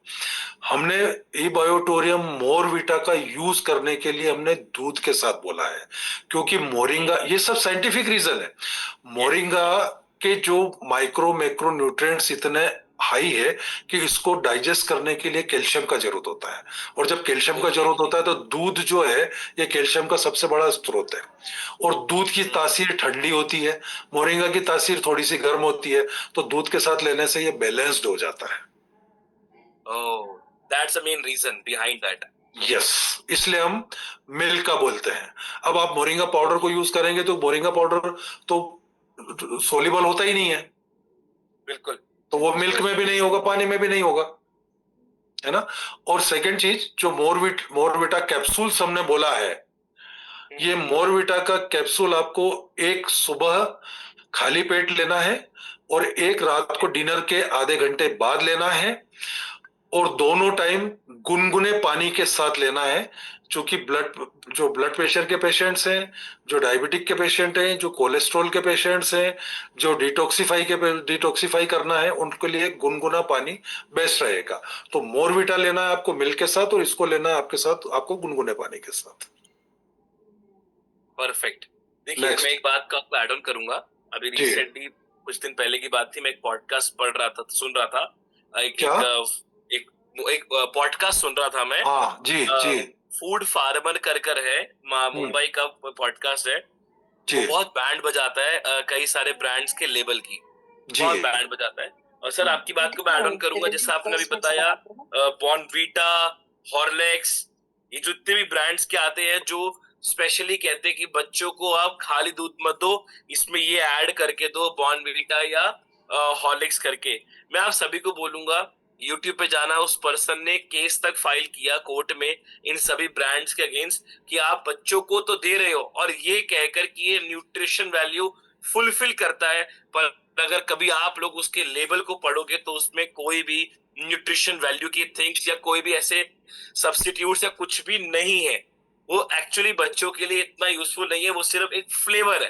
हमने इबायोटोरियम मोरविटा का यूज करने के लिए हमने दूध के साथ बोला है, क्योंकि मोरिंगा, ये सब साइंटिफिक रीजन है, मोरिंगा के जो माइक्रो मैक्रो न्यूट्रिएंट्स इतने हाई है कि इसको डाइजेस्ट करने के लिए कैल्शियम का जरूरत होता है, और जब कैल्शियम का जरूरत होता है तो दूध जो है ये कैल्शियम का सबसे बड़ा स्रोत है। और दूध की तासीर ठंडी होती है, मोरिंगा की तासीर थोड़ी सी गर्म होती है, तो दूध के साथ लेने से ये बैलेंस्ड हो जाता है।
Oh, that's the main reason behind that.
Yes, इसलिए हम मिल्क का बोलते हैं। अब आप मोरिंगा पाउडर को यूज करेंगे तो मोरिंगा पाउडर तो सोल्यूबल होता ही नहीं है,
बिल्कुल,
तो वो मिल्क में भी नहीं होगा, पानी में भी नहीं होगा, है ना? और सेकंड चीज, जो मोरविटा कैप्सूल्स हमने बोला है, ये मोरविटा का कैप्सूल आपको एक सुबह खाली पेट लेना है और एक रात को डिनर के आधे घंटे बाद लेना है, और दोनों टाइम गुनगुने पानी के साथ लेना है। क्योंकि जो ब्लड प्रेशर के पेशेंट्स हैं, जो डायबिटिक के पेशेंट हैं, जो कोलेस्ट्रॉल के पेशेंट्स हैं, जो डिटॉक्सिफाई करना है, उनके लिए गुनगुना पानी बेस्ट रहेगा। तो मोरविटा लेना है आपको मिल्क के साथ, और इसको लेना है आपके साथ आपको गुनगुने पानी के साथ।
परफेक्ट। देखिए, मैं एक बात का ऐड ऑन करूंगा। अभी रिसेंटली कुछ दिन पहले की बात थी, मैं एक पॉडकास्ट सुन रहा था, एक पॉडकास्ट सुन रहा था मैं।
हाँ, जी
फूड फार्मर कर है, मुंबई का पॉडकास्ट है जी। वो बहुत बैंड बजाता है कई सारे ब्रांड्स के लेबल की, बहुत बैंड बजाता है। और सर, आपकी बात को मैं ऐड ऑन करूंगा, जैसे आपने अभी बताया बॉर्नवीटा, हॉर्लिक्स, ये जितने भी ब्रांड्स के आते हैं जो स्पेशली कहते हैं कि बच्चों को आप खाली दूध मत दो, इसमें ये ऐड करके दो, बॉर्नवीटा या हॉर्लिक्स करके। मैं आप सभी को बोलूंगा, YouTube पे जाना, उस पर्सन ने केस तक फाइल किया कोर्ट में इन सभी ब्रांड्स के अगेंस्ट कि आप बच्चों को तो दे रहे हो और ये कहकर कि ये न्यूट्रिशन वैल्यू फुलफिल करता है, पर अगर कभी आप लोग उसके लेबल को पढ़ोगे तो उसमें कोई भी न्यूट्रिशन वैल्यू की थिंग्स या कोई भी ऐसे सब्स्टिट्यूट्स या कुछ भी नहीं है। वो एक्चुअली बच्चों के लिए इतना यूजफुल नहीं है, वो सिर्फ एक फ्लेवर है।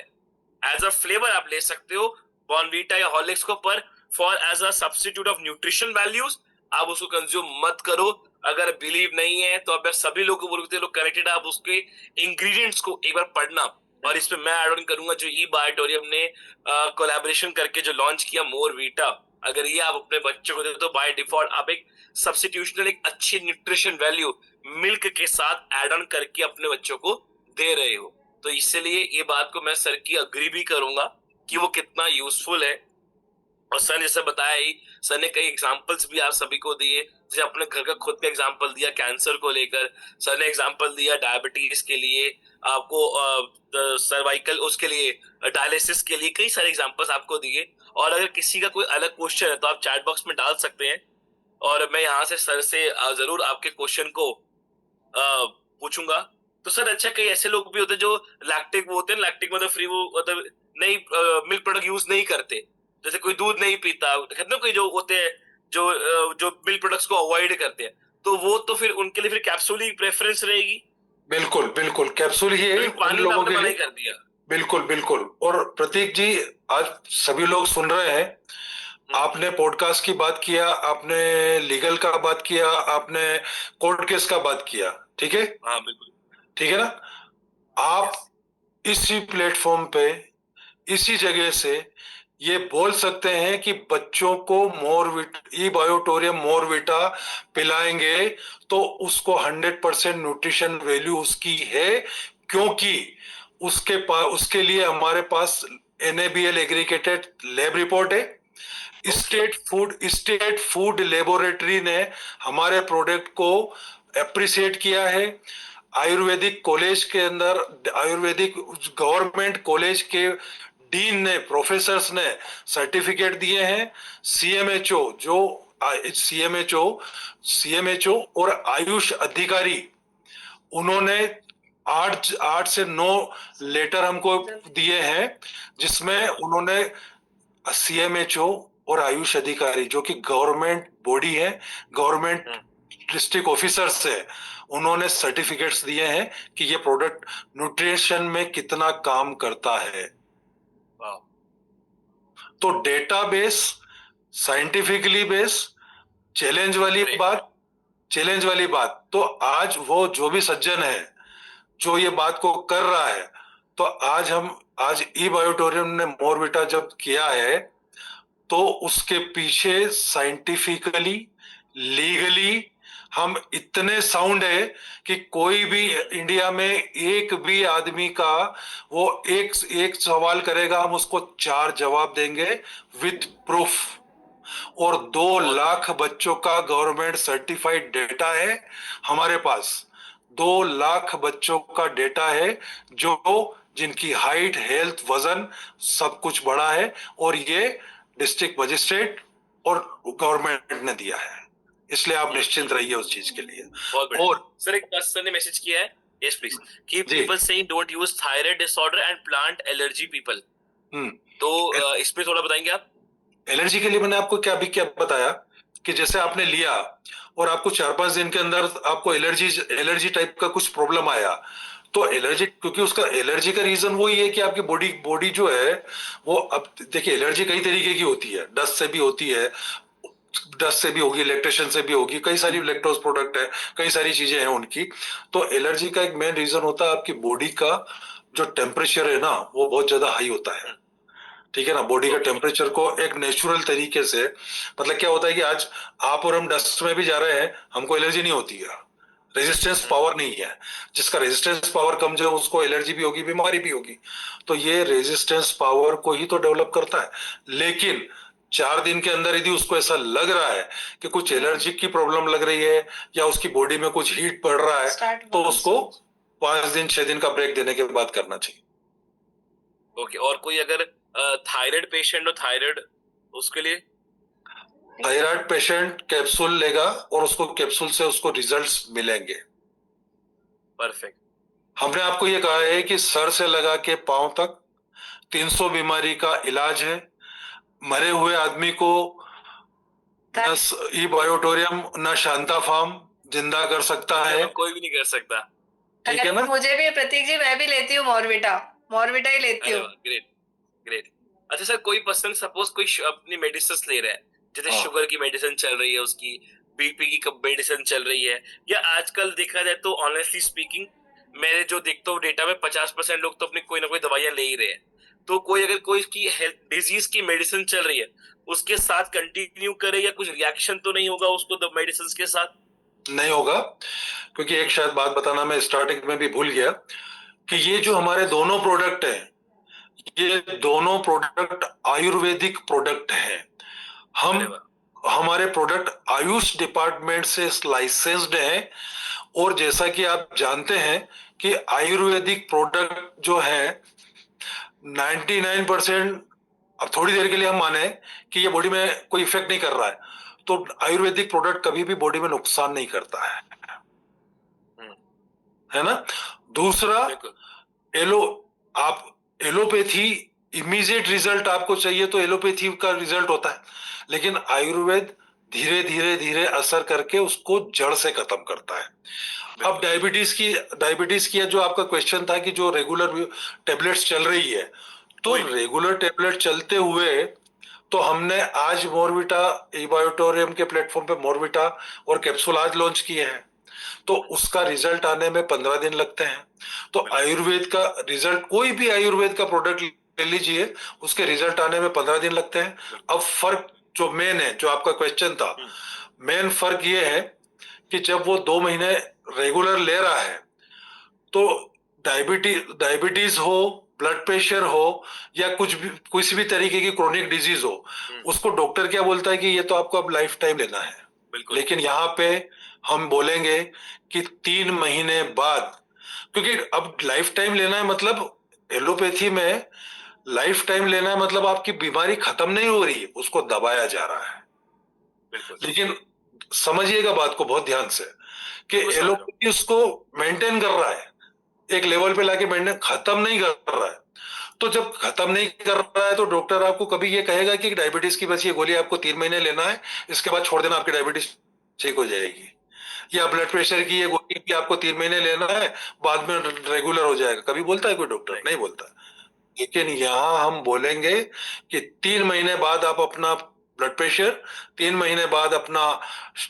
एज अ फ्लेवर आप ले सकते हो बॉर्नवीटा या हॉर्लिक्स को, पर for as a substitute of nutrition values आप उसको कंज्यूम मत करो। अगर बिलीव नहीं है तो अगर सभी लोग को बोलते लोग कनेक्टेड, आप उसके इंग्रेडिएंट्स को एक बार पढ़ना। और इसमें मैं ऐड ऑन करूंगा, जो ई बायोटोरियम ने कोलैबोरेशन करके जो लॉन्च किया मोरविटा, अगर ये आप अपने बच्चों को देते हो तो बाय डिफॉल्ट आप एक सब्स्टिट्यूशनल एक अच्छी न्यूट्रिशन वैल्यू मिल्क के साथ ऐड ऑन करके अपने बच्चों को दे रहे हो। तो इसलिए ये बात को मैं सर की अग्री भी करूंगा कि वो कितना यूजफुल है। और सर ने जैसे बताया ही, सर ने कई एग्जांपल्स भी आप सभी को दिए, जैसे अपने घर का खुद का एग्जांपल दिया कैंसर को लेकर, सर ने एग्जांपल दिया डायबिटीज के लिए, आपको सर्वाइकल उसके लिए, डायलिसिस के लिए, कई सारे एग्जांपल्स आपको दिए। और अगर किसी का कोई अलग क्वेश्चन है तो आप चैट बॉक्स में डाल सकते हैं और मैं यहाँ से सर से जरूर आपके क्वेश्चन को पूछूंगा। तो सर अच्छा, कई ऐसे लोग भी होते हैं जो लैक्टिक वो होते हैं, लैक्टिक मतलब फ्री, वो मतलब नहीं मिल्क प्रोडक्ट यूज नहीं करते, जैसे कोई दूध नहीं पीता, कहते हैं कोई जो होते हैं जो मिल्क प्रोडक्ट्स को अवॉइड करते हैं, तो वो तो फिर उनके लिए फिर कैप्सूल ही प्रेफरेंस रहेगी।
बिल्कुल बिल्कुल, कैप्सूल ही है
तो
उन
पानी में
लोगों
आपने
के
मना ही
लिए।
कर दिया।
बिल्कुल बिल्कुल। और प्रतीक जी, आज सभी लोग सुन रहे हैं, आपने पॉडकास्ट की बात किया, आपने लीगल का बात किया, आपने कोर्ट केस का बात किया, ठीक है?
हाँ बिल्कुल।
ठीक है ना? आप इसी प्लेटफॉर्म पे, इसी जगह से ये बोल सकते हैं कि बच्चों को ई बायोटोरियम मोरविटा पिलाएंगे तो उसको 100% न्यूट्रिशन वैल्यू उसकी है, क्योंकि उसके लिए हमारे पास NABL एग्रीगेटेड लैब रिपोर्ट है। स्टेट फूड लेबोरेटरी ने हमारे प्रोडक्ट को अप्रिशिएट किया है। आयुर्वेदिक कॉलेज के अंदर, आयुर्वेदिक गवर्नमेंट कॉलेज के डीन ने, प्रोफेसर्स ने सर्टिफिकेट दिए हैं। सीएमएचओ जो सीएमएचओ सीएमएचओ और आयुष अधिकारी, उन्होंने 8 से 9 लेटर हमको दिए हैं, जिसमें उन्होंने सीएमएचओ और आयुष अधिकारी जो कि गवर्नमेंट बॉडी है, गवर्नमेंट डिस्ट्रिक्ट ऑफिसर्स है, उन्होंने सर्टिफिकेट्स दिए हैं कि ये प्रोडक्ट न्यूट्रिशन में कितना काम करता है।
वाह।
तो डेटाबेस, साइंटिफिकली बेस, चैलेंज वाली
Great.
बात, चैलेंज वाली बात। तो आज वो जो भी सज्जन है जो ये बात को कर रहा है, तो आज ई बायोटोरियम ने मोरविटा जब किया है तो उसके पीछे साइंटिफिकली, लीगली हम इतने साउंड है कि कोई भी इंडिया में एक भी आदमी का वो एक सवाल करेगा, हम उसको 4 जवाब देंगे विथ प्रूफ। और 2 लाख बच्चों का गवर्नमेंट सर्टिफाइड डेटा है हमारे पास। 2 लाख बच्चों का डेटा है जो जिनकी हाइट, हेल्थ, वजन सब कुछ बड़ा है, और ये डिस्ट्रिक्ट मजिस्ट्रेट और गवर्नमेंट ने दिया है। इसलिए आप निश्चिंत रहिए उस चीज के लिए।
बहुत बढ़िया।
और
सर एक बात सर ने मैसेज किया है, यस प्लीज, कि
जी।
People saying don't use thyroid disorder and plant allergy people, तो इस पे थोड़ा बताएंगे आप?
एलर्जी के लिए मैंने आपको क्या बताया कि जैसे आपने लिया और आपको 4-5 दिन के अंदर आपको एलर्जी टाइप का कुछ प्रॉब्लम आया, तो एलर्जी, क्योंकि उसका एलर्जी का रीजन वही है कि आपकी बॉडी जो है वो, अब देखिए एलर्जी कई तरीके की होती है, डस्ट से भी होती है, डस्ट से भी होगी, इलेक्ट्रिशियन से भी होगी, कई सारी इलेक्ट्रोज प्रोडक्ट है, कई सारी चीजें हैं उनकी। तो एलर्जी का एक मेन रीजन होता है आपकी बॉडी का जो टेम्परेचर है ना, वो बहुत ज्यादा हाई होता है। ठीक है ना? बॉडी का टेम्परेचर को एक नेचुरल तरीके से, मतलब क्या होता है कि आज आप और हम डस्ट में भी जा रहे हैं, हमको एलर्जी नहीं होती है, रेजिस्टेंस पावर नहीं है। जिसका रेजिस्टेंस पावर कम जो है उसको एलर्जी भी होगी, बीमारी भी होगी। तो ये रेजिस्टेंस पावर को ही तो डेवलप करता है। लेकिन 4 दिन के अंदर यदि उसको ऐसा लग रहा है कि कुछ एलर्जी की प्रॉब्लम लग रही है या उसकी बॉडी में कुछ हीट पड़ रहा है, तो उसको 5 दिन 6 दिन का ब्रेक देने के बाद करना चाहिए।
ओके। और कोई अगर थायराइड पेशेंट हो, थायराइड, उसके लिए?
थायराइड पेशेंट कैप्सूल लेगा और उसको कैप्सूल से उसको रिजल्ट्स मिलेंगे।
परफेक्ट।
हमने आपको ये कहा है कि सर से लगा के पांव तक 300 बीमारी का इलाज है। मरे हुए आदमी को न ई बायोटोरियम न शांता फार्म जिंदा कर सकता है।
कोई भी नहीं कर सकता।
ठीक है ना?
मुझे भी प्रतीक जी, मैं भी लेती हूँ मोरविटा ही लेती हूँ।
Great great. अच्छा सर, कोई पर्सन सपोज कोई अपनी मेडिसिन ले रहा है, जैसे शुगर की मेडिसिन चल रही है उसकी, बीपी की मेडिसिन चल रही है, या आजकल देखा जाए तो ऑनेस्टली स्पीकिंग मेरे जो देखता हूँ डेटा में 50% लोग तो अपनी कोई ना कोई दवाइयां ले ही रहे हैं। तो कोई अगर कोई की हेल्थ डिजीज की मेडिसिन चल रही है उसके साथ कंटिन्यू करे या कुछ रिएक्शन तो नहीं होगा उसको द मेडिसिन के साथ?
नहीं होगा, क्योंकि एक शायद बात बताना मैं स्टार्टिंग में भी भूल गया कि ये जो हमारे दोनों प्रोडक्ट हैं, ये दोनों प्रोडक्ट आयुर्वेदिक प्रोडक्ट हैं। हम
अरे वाह।
हमारे प्रोडक्ट आयुष डिपार्टमेंट से लाइसेंस्ड हैं, और जैसा कि आप जानते हैं कि आयुर्वेदिक प्रोडक्ट जो है 99%, अब थोड़ी देर के लिए हम माने कि ये बॉडी में कोई इफेक्ट नहीं कर रहा है, तो आयुर्वेदिक प्रोडक्ट कभी भी बॉडी में नुकसान नहीं करता है ना। दूसरा,
बिल्कुल।
एलो आप एलोपैथी इमीडिएट रिजल्ट आपको चाहिए तो एलोपैथी का रिजल्ट होता है, लेकिन आयुर्वेद धीरे धीरे धीरे असर करके उसको जड़ से खत्म करता है। अब डायबिटीज की जो आपका क्वेश्चन था कि जो रेगुलर टेबलेट्स चल रही है, तो रेगुलर टेबलेट चलते हुए तो हमने आज मोरविटा इबायोटोरियम के प्लेटफॉर्म पे मोरविटा और कैप्सूल आज लॉन्च किए हैं, तो उसका रिजल्ट आने में 15 दिन लगते हैं। तो आयुर्वेद का रिजल्ट, कोई भी आयुर्वेद का प्रोडक्ट ले लीजिए, उसके रिजल्ट आने में 15 दिन लगते हैं। अब फर्क जो मेन है, जो आपका क्वेश्चन था, मेन फर्क ये है कि जब वो 2 महीने रेगुलर ले रहा है, तो डायबिटीज हो, ब्लड प्रेशर हो, या कुछ भी तरीके की क्रोनिक डिजीज हो, उसको डॉक्टर क्या बोलता है कि ये तो आपको अब लाइफ टाइम लेना है। लेकिन यहाँ पे हम बोलेंगे कि 3 महीने बाद, क्योंकि अब लाइफ टाइम लेना है मतलब, एलोपैथी में लाइफ टाइम लेना है मतलब आपकी बीमारी खत्म नहीं हो रही है, उसको दबाया जा रहा है। लेकिन समझिएगा बात को बहुत ध्यान से कि एलोपैथी उसको मेंटेन कर रहा है, एक लेवल पे लाके मेंटेन, खत्म नहीं कर रहा है। तो जब खत्म नहीं कर रहा है तो डॉक्टर आपको कभी ये कहेगा कि डायबिटीज की बस ये गोली आपको 3 महीने लेना है, इसके बाद छोड़ देना, आपकी डायबिटीज ठीक हो जाएगी। या ब्लड प्रेशर की ये गोली भी आपको 3 महीने लेना है, बाद में रेगुलर हो जाएगा, कभी बोलता है कोई डॉक्टर? नहीं बोलता। लेकिन यहाँ हम बोलेंगे कि 3 महीने बाद आप अपना ब्लड प्रेशर, 3 महीने बाद अपना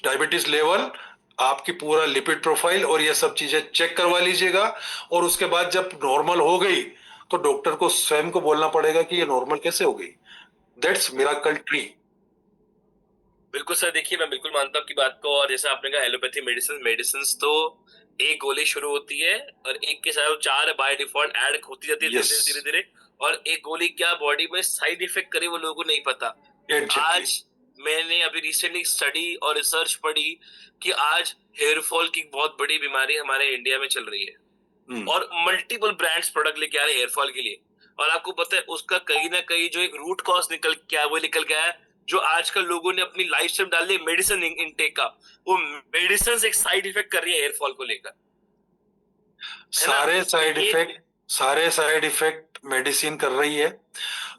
डायबिटीज लेवल, आपकी पूरा लिपिड प्रोफाइल और ये सब चीजें चेक करवा लीजिएगा, और उसके बाद जब नॉर्मल हो गई तो डॉक्टर को स्वयं को बोलना पड़ेगा कि ये नॉर्मल कैसे हो गई। That's miracle tree.
बिल्कुल सर, देखिए मैं बिल्कुल मानता हूँ आपकी बात को, और जैसे आपने कहा एलोपैथी मेडिसिन तो एक गोली शुरू होती है और एक के साथ 4 बाय डिफॉल्ट ऐड होती जाती है धीरे धीरे, और एक गोली क्या बॉडी में साइड इफेक्ट करे वो लोगों को नहीं पता। आज मैंने अभी रिसेंटली स्टडी और रिसर्च पढ़ी कि आज हेयर फॉल की बहुत बड़ी बीमारी हमारे इंडिया में चल रही है, और मल्टीपल ब्रांड्स प्रोडक्ट लेके आ रहे हैं हेयर फॉल के लिए, और आपको पता है उसका कहीं ना कहीं जो एक रूट कॉज निकल गया है, जो आजकल लोगों ने अपनी लाइफ स्टाइल डाल ली मेडिसिन इनटेक का, वो मेडिसिन एक साइड इफेक्ट कर रही है हेयर फॉल को लेकर।
सारे साइड इफेक्ट मेडिसिन कर रही है।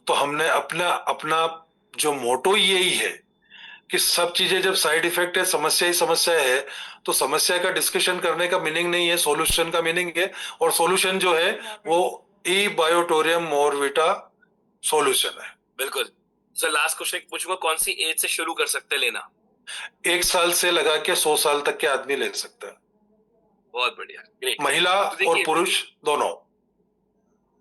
तो हमने अपना जो मोटो यही है कि सब चीजें जब साइड इफेक्ट है, समस्या ही समस्या है, तो समस्या का डिस्कशन करने का मीनिंग नहीं है, सॉल्यूशन का मीनिंग है। और सॉल्यूशन जो है वो इबायोटोरियम मोरविटा सॉल्यूशन है।
बिल्कुल सर। लास्ट क्वेश्चन पूछूंगा, कौन सी एज से शुरू कर सकते हैं लेना?
1 साल से लगा के 100 साल तक के आदमी ले सकता है।
बहुत बढ़िया, ग्रेट।
महिला और पुरुष दोनों।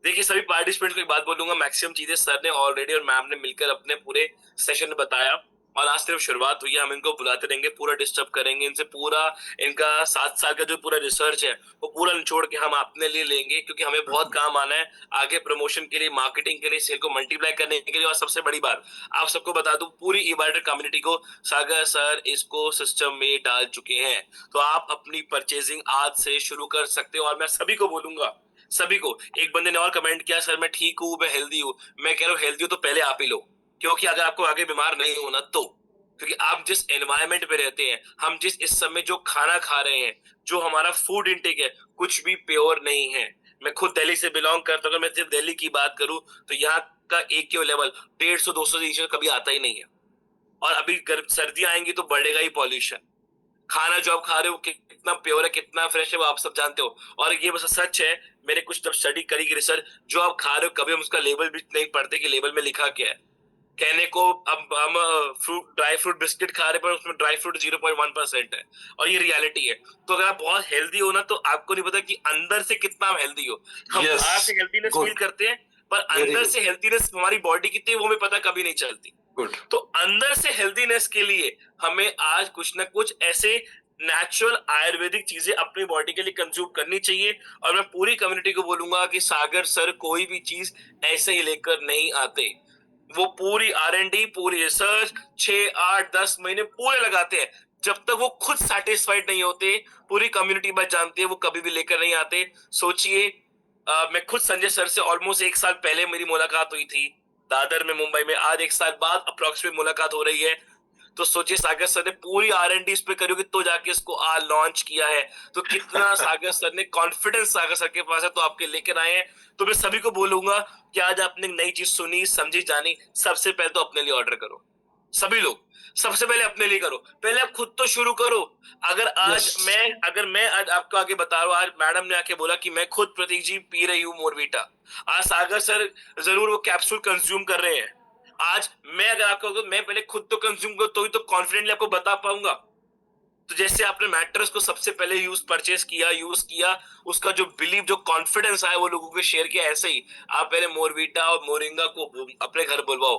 देखिए सभी पार्टिसिपेंट को एक बात बोलूंगा, मैक्सिमम चीजें सर ने ऑलरेडी और मैम ने मिलकर अपने पूरे सेशन में बताया, और आज सिर्फ शुरुआत हुई है। हम इनको बुलाते रहेंगे, पूरा डिस्टर्ब करेंगे इनसे, पूरा इनका 7 साल का जो पूरा रिसर्च है वो पूरा निचोड़ के हम अपने लिए लेंगे, क्योंकि हमें बहुत काम आना है आगे प्रमोशन के लिए, मार्केटिंग के लिए, सेल को मल्टीप्लाई करने के लिए। और सबसे बड़ी बात आप सबको बता दूं, पूरी इबायोटेक कम्युनिटी को सागर सर इसको सिस्टम में डाल चुके हैं, तो आप अपनी परचेजिंग आज से शुरू कर सकते हो। और मैं सभी को बोलूंगा, सभी को, एक बंदे ने और कमेंट किया, सर मैं ठीक हूं, मैं हेल्दी हूं। मैं कह रहा हूं हेल्दी हो तो पहले आप ही लो, क्योंकि अगर आपको आगे बीमार नहीं होना तो, क्योंकि आप जिस एनवायरमेंट पे रहते हैं, हम जिस इस समय जो खाना खा रहे हैं, जो हमारा फूड इंटेक है, कुछ भी प्योर नहीं है। मैं खुद दिल्ली से बिलोंग करता हूँ, अगर मैं सिर्फ दिल्ली की बात करूं तो यहाँ का AQI लेवल 150-200 से कभी आता ही नहीं है, और अभी सर्दियां आएंगी तो बढ़ेगा ही पॉल्यूशन। खाना जो आप खा रहे हो कितना प्योर है, कितना फ्रेश है, वो आप सब जानते हो। और ये बस सच है, मैंने कुछ जब स्टडी करी रिसर्च, जो आप खा रहे हो कभी हम उसका लेबल भी नहीं पढ़ते कि लेबल में लिखा क्या है। कहने को अब हम ड्राई फ्रूट बिस्किट खा रहे, पर उसमें ड्राई फ्रूट 0.1% है, और ये रियलिटी है। तो अगर आप बहुत हेल्दी हो ना, तो आपको नहीं पता कि अंदर से कितना आप हेल्दी हो। हम बाहर से हेल्दीनेस फील करते हैं, पर
Very
अंदर
good.
से हेल्थीनेस हमारी बॉडी कितनी है वो हमें पता कभी नहीं चलती।
गुड।
तो अंदर से हेल्थीनेस के लिए हमें आज कुछ ना कुछ ऐसे नेचुरल आयुर्वेदिक चीजें अपनी बॉडी के लिए कंज्यूम करनी चाहिए। और मैं पूरी कम्युनिटी को बोलूंगा कि सागर सर कोई भी चीज ऐसे ही लेकर नहीं आते। वो पूरी R&D, पूरी रिसर्च 6, 8, 10 महीने पूरे लगाते हैं। जब तक वो खुद सेटिस्फाइड नहीं होते, पूरी कम्युनिटी बात जानती है, वो कभी भी लेकर नहीं आते। सोचिए, मैं खुद संजय सर से ऑलमोस्ट 1 साल पहले मेरी मुलाकात हुई थी दादर में, मुंबई में। आज 1 साल बाद अप्रोक्सीमेट मुलाकात हो रही है। तो सोचिए सागर सर ने पूरी R&D इस पे करी होगी तो जाके इसको आज लॉन्च किया है। तो कितना सागर सर ने कॉन्फिडेंस सागर सर के पास है तो आपके लेकर आए हैं। तो मैं सभी को बोलूंगा कि आज आपने नई चीज सुनी, समझी, जानी, सबसे पहले तो अपने लिए ऑर्डर करो। सभी लोग सबसे पहले अपने लिए करो। पहले आप खुद तो शुरू करो। अगर मैं आज आपको आगे बता रहा हूँ, आज मैडम ने आके बोला कि मैं खुद प्रतीक जी पी रही हूँ मोरवीटा। आज सागर सर जरूर वो कैप्सूल कंज्यूम कर रहे हैं। आज मैं अगर आपको मैं पहले खुद तो कंज्यूम करूँ तो ही तो कॉन्फिडेंटली आपको बता पाऊंगा। तो जैसे आपने मैट्रेस को सबसे पहले परचेस किया, यूज किया, उसका जो बिलीव, जो कॉन्फिडेंस आया वो लोगों को शेयर किया, ऐसे ही आप पहले मोरवीटा और मोरिंगा को अपने घर बुलवाओ।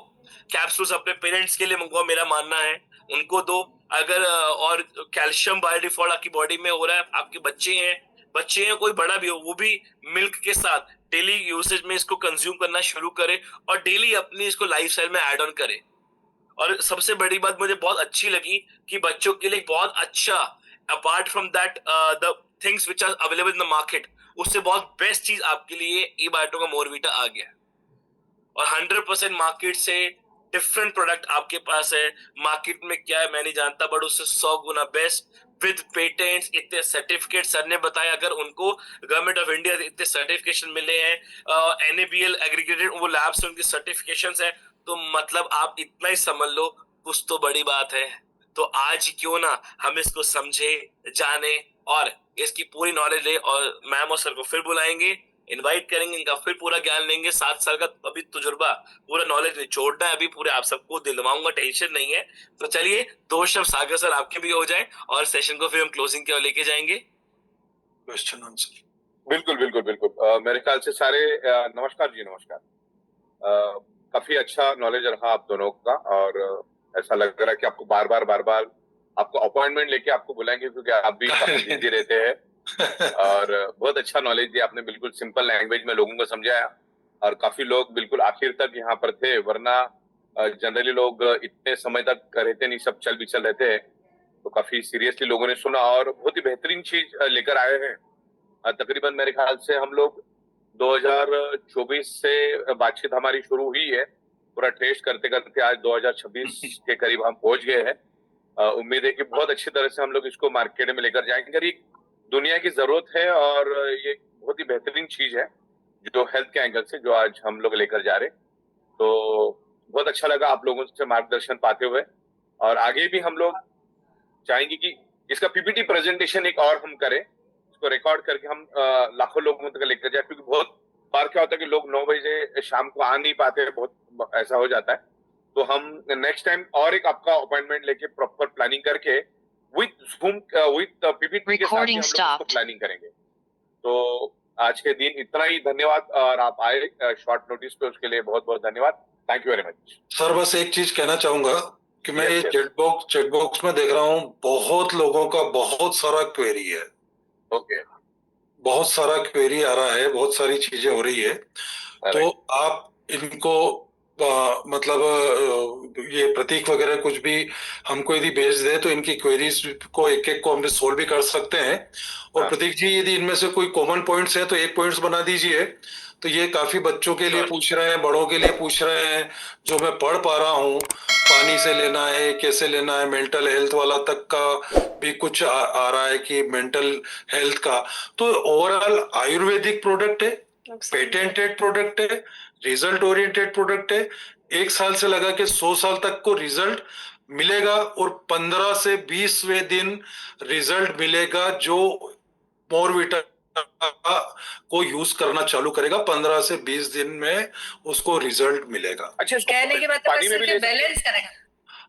कैप्सूल्स अपने पेरेंट्स के लिए मंगवाओ, मेरा मानना है उनको दो। अगर और कैल्शियम बाय डिफॉल्ट आपकी बॉडी में हो रहा है, आपके बच्चे हैं कोई बड़ा भी हो, वो भी मिल्क के साथ डेली यूसेज में इसको कंज्यूम करना शुरू करे और डेली अपनी इसको लाइफस्टाइल में ऐड ऑन करे। और सबसे बड़ी बात मुझे बहुत अच्छी लगी कि बच्चों के लिए बहुत अच्छा, apart from that the things which are available in the market, उससे बहुत बेस्ट चीज आपके लिए ई बायोटो का मोरवीटा आ गया। और 100% मार्केट से डिफरेंट प्रोडक्ट आपके पास है। मार्केट में क्या है मैं नहीं जानता, बट उससे 100 गुना बेस्ट विद पेटेंट्स, इतने सर्टिफिकेट सर ने बताया। अगर उनको गवर्नमेंट ऑफ इंडिया इतने सर्टिफिकेशन मिले हैं, NABL एग्रीगेटेड वो लैब्स उनकी सर्टिफिकेशंस है, तो मतलब आप इतना ही समझ लो कुछ तो बड़ी बात है। तो आज क्यों ना हम इसको समझे, जाने और इसकी पूरी नॉलेज ले। और मैम और सर को फिर बुलाएंगे, इनवाइट करेंगे, इनका फिर पूरा ज्ञान लेंगे। 7 साल का अभी तजुर्बा, पूरा नॉलेज निचोड़ना है, अभी पूरे आप सबको दिलवाऊंगा, टेंशन नहीं है। तो चलिए 2 शब्द सागर सर आपके भी हो जाए और सेशन को फिर हम क्लोजिंग की ओर लेके जाएंगे।
Question answer.
बिल्कुल बिल्कुल बिल्कुल। मेरे ख्याल से सारे नमस्कार जी, नमस्कार। काफी अच्छा नॉलेज रहा आप दोनों का और ऐसा लग रहा है कि आपको बार बार आपको अपॉइंटमेंट लेके आपको बुलाएंगे क्योंकि आप भी काफी बिजी रहते हैं। और बहुत अच्छा नॉलेज दिया आपने, बिल्कुल सिंपल लैंग्वेज में लोगों को समझाया और काफी लोग बिल्कुल आखिर तक यहाँ पर थे, वरना जनरली लोग इतने समय तक रहते नहीं, सब चल बिचल रहते हैं। तो काफी सीरियसली लोगों ने सुना और बहुत ही बेहतरीन चीज लेकर आए हैं। तकरीबन मेरे ख्याल से हम लोग 2024 से बातचीत हमारी शुरू हुई है, पूरा टेस्ट करते करते आज 2026 के करीब हम पहुंच गए हैं। उम्मीद है कि बहुत अच्छी तरह से हम लोग इसको मार्केट में लेकर जाएंगे। ये दुनिया की जरूरत है और ये बहुत ही बेहतरीन चीज है जो हेल्थ के एंगल से जो आज हम लोग लेकर जा रहे। तो बहुत अच्छा लगा आप लोगों से मार्गदर्शन पाते हुए और आगे भी हम लोग चाहेंगे कि इसका PPT प्रेजेंटेशन एक और हम करें, इसको रिकॉर्ड करके हम लाखों लोगों तक लेकर जाए, क्योंकि बहुत बार क्या होता है कि लोग 9 बजे शाम को आ नहीं पाते, बहुत ऐसा हो जाता है। तो हम नेक्स्ट टाइम और एक आपका अपॉइंटमेंट लेके प्रॉपर प्लानिंग करके विद PPT के साथ ही हम लोग उसको प्लानिंग करेंगे। तो आज के दिन इतना ही, धन्यवाद। और आप आए शॉर्ट नोटिस पे, उसके लिए बहुत बहुत धन्यवाद। Thank you very much
sir. बस एक चीज कहना चाहूंगा कि मैं ये चैट बॉक्स में देख रहा हूँ बहुत लोगों का बहुत सारा क्वेरी है।
ओके,
बहुत सारा क्वेरी आ रहा है, बहुत सारी चीजें हो रही है। तो आप इनको मतलब ये प्रतीक वगैरह कुछ भी हमको यदि भेज दे तो इनकी क्वेरीज को एक एक को हम सोल्व भी कर सकते हैं। और प्रतीक जी यदि इनमें से कोई कॉमन पॉइंट्स है तो एक पॉइंट्स बना दीजिए। तो ये काफी बच्चों के लिए पूछ रहे हैं, बड़ों के लिए पूछ रहे हैं, जो मैं पढ़ पा रहा हूँ, पानी से लेना है, कैसे लेना है, मेंटल हेल्थ वाला तक का भी कुछ आ रहा है कि मेंटल हेल्थ का। तो ओवरऑल आयुर्वेदिक प्रोडक्ट है, पेटेंटेड प्रोडक्ट है, रिजल्ट ओरिएंटेड प्रोडक्ट है। 1 साल से लगा के 100 साल तक को रिजल्ट मिलेगा और 15 से 20वें दिन रिजल्ट मिलेगा। जो मोरवीटा को यूज करना चालू करेगा 15 से 20 दिन में उसको रिजल्ट मिलेगा।
अच्छा,
कहने के बाद
पानी में भी
बैलेंस करेगा।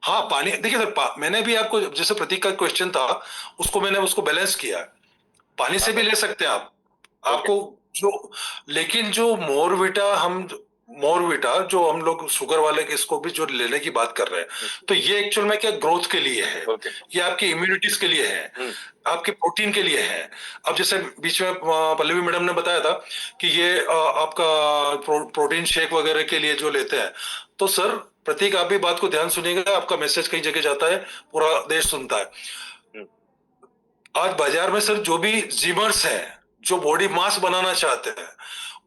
हाँ, पानी देखिए सर, मैंने भी आपको जैसे प्रतीक का क्वेश्चन था मैंने उसको बैलेंस किया। पानी से भी ले सकते हैं आप, आपको जो, लेकिन जो मोरवीटा हम मोरविटा जो हम लोग शुगर वाले के इसको भी जो लेने की बात कर रहे हैं, तो ये एक्चुअल में क्या ग्रोथ के लिए है,
Okay.
ये आपकी इम्यूनिटीज के लिए है, आपके प्रोटीन के लिए है। अब जैसे बीच में पल्लवी मैडम ने बताया था कि ये आपका प्रोटीन शेक वगैरह के लिए जो लेते हैं, तो सर प्रतीक आप भी बात को ध्यान सुनिएगा, आपका मैसेज कई जगह जाता है, पूरा देश सुनता है। आज बाजार में सर जो भी जिमर्स हैं, जो बॉडी मास बनाना चाहते हैं,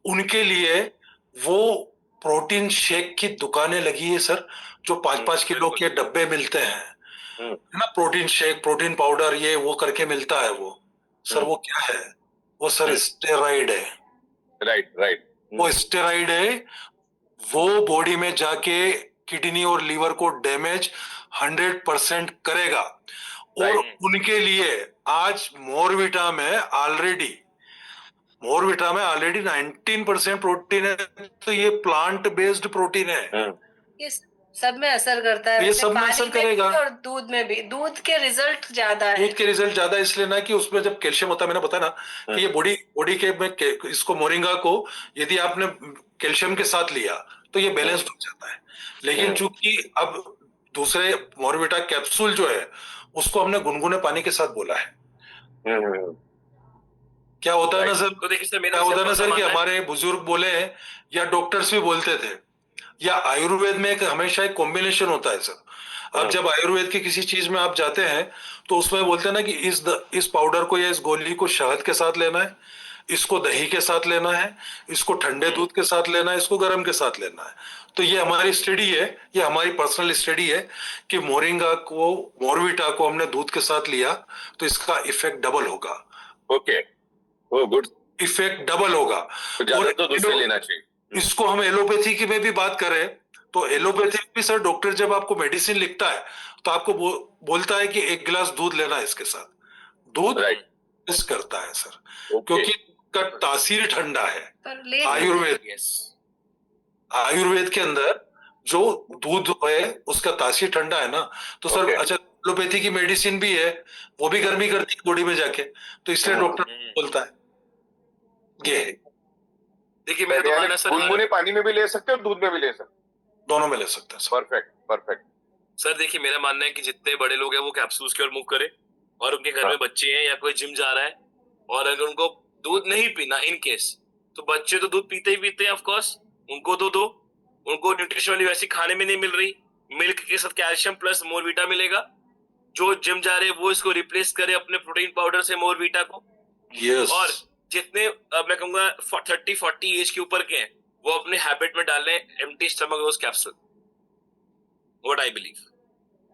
उनके लिए वो प्रोटीन शेक की दुकानें लगी है सर, जो 5-5 किलो के डब्बे मिलते हैं ना, प्रोटीन शेक, प्रोटीन पाउडर, ये वो करके मिलता है वो सर। वो क्या है? वो सर स्टेरॉइड है।
राइट।
वो स्टेरॉइड है, वो बॉडी में जाके किडनी और लीवर को डैमेज 100% करेगा। और उनके लिए आज मोरविटा में ऑलरेडी 19% प्रोटीन है, तो ये प्लांट बेस्ड प्रोटीन है।
ये सब में असर करता है,
ये सब में असर करेगा,
और दूध में भी। दूध के रिजल्ट ज्यादा है।
दूध के रिजल्ट ज्यादा इसलिए ना कि उसमें जब कैल्शियम होता है, मैंने बताया ना कि ये बॉडी के में इसको मोरिंगा को यदि आपने कैल्शियम के साथ लिया तो ये बैलेंस्ड हो जाता है। लेकिन चूंकि अब दूसरे मोरविटा कैप्सूल जो है उसको हमने गुनगुने पानी के साथ बोला है। क्या होता है ना सर,
तो देखिए सर, मेरा
क्या होता है ना
सिंपल
सर कि
मानना है-
हमारे बुजुर्ग बोले हैं या डॉक्टर्स भी बोलते थे, या आयुर्वेद में एक हमेशा एक कॉम्बिनेशन होता है सर। अब जब आयुर्वेद की किसी चीज में आप जाते हैं तो उसमें बोलते हैं ना कि इस पाउडर को या इस गोली को शहद के साथ लेना है, इसको दही के साथ लेना है, इसको ठंडे दूध के साथ लेना है, इसको गर्म के साथ लेना है। तो ये हमारी स्टडी है, ये हमारी पर्सनल स्टडी है कि मोरविटा को हमने दूध के साथ लिया तो इसका इफेक्ट डबल होगा।
ओके, ओ गुड,
इफेक्ट डबल होगा।
तो ज्यादा तो दूसरे लेना चाहिए।
इसको हम एलोपैथी की में भी बात करें तो एलोपैथी में भी सर डॉक्टर जब आपको मेडिसिन लिखता है तो आपको बोलता है कि 1 गिलास दूध लेना है इसके साथ। दूध टेस्ट करता है सर, क्योंकि का तासीर ठंडा है। आयुर्वेद के अंदर जो दूध है उसका तासीर ठंडा है ना, तो सर अच्छा एलोपैथी की मेडिसिन भी है, वो भी गर्मी करती है बॉडी में जाके, तो इसलिए डॉक्टर बोलता है ये है।
देखिए मेरा तो मानना सर,
गुनगुने पानी में भी ले सकते हैं और दूध में भी ले सकते हैं,
दोनों में ले सकते हैं।
परफेक्ट
सर देखिए मेरा मानना है कि जितने बड़े लोग हैं वो कैप्सूल्स की ओर मूव करें, और उनके घर में बच्चे हैं या कोई जिम जा रहा है और अगर उनको दूध नहीं पीना इन केस, तो बच्चे तो दूध पीते ही पीते हैं ऑफ कोर्स, उनको तो दो। उनको न्यूट्रिशन वाली वैसी खाने में नहीं मिल रही, मिल्क के साथ कैल्शियम प्लस मोरविटा मिलेगा। जो जिम जा रहे हैं वो इसको रिप्लेस करे अपने प्रोटीन पाउडर से मोरविटा को। और जितने मैं कहूंगा 30-40 एज के ऊपर के हैं वो अपने हैबिट में डालें एम्प्टी स्टमक रोज capsule, what I believe.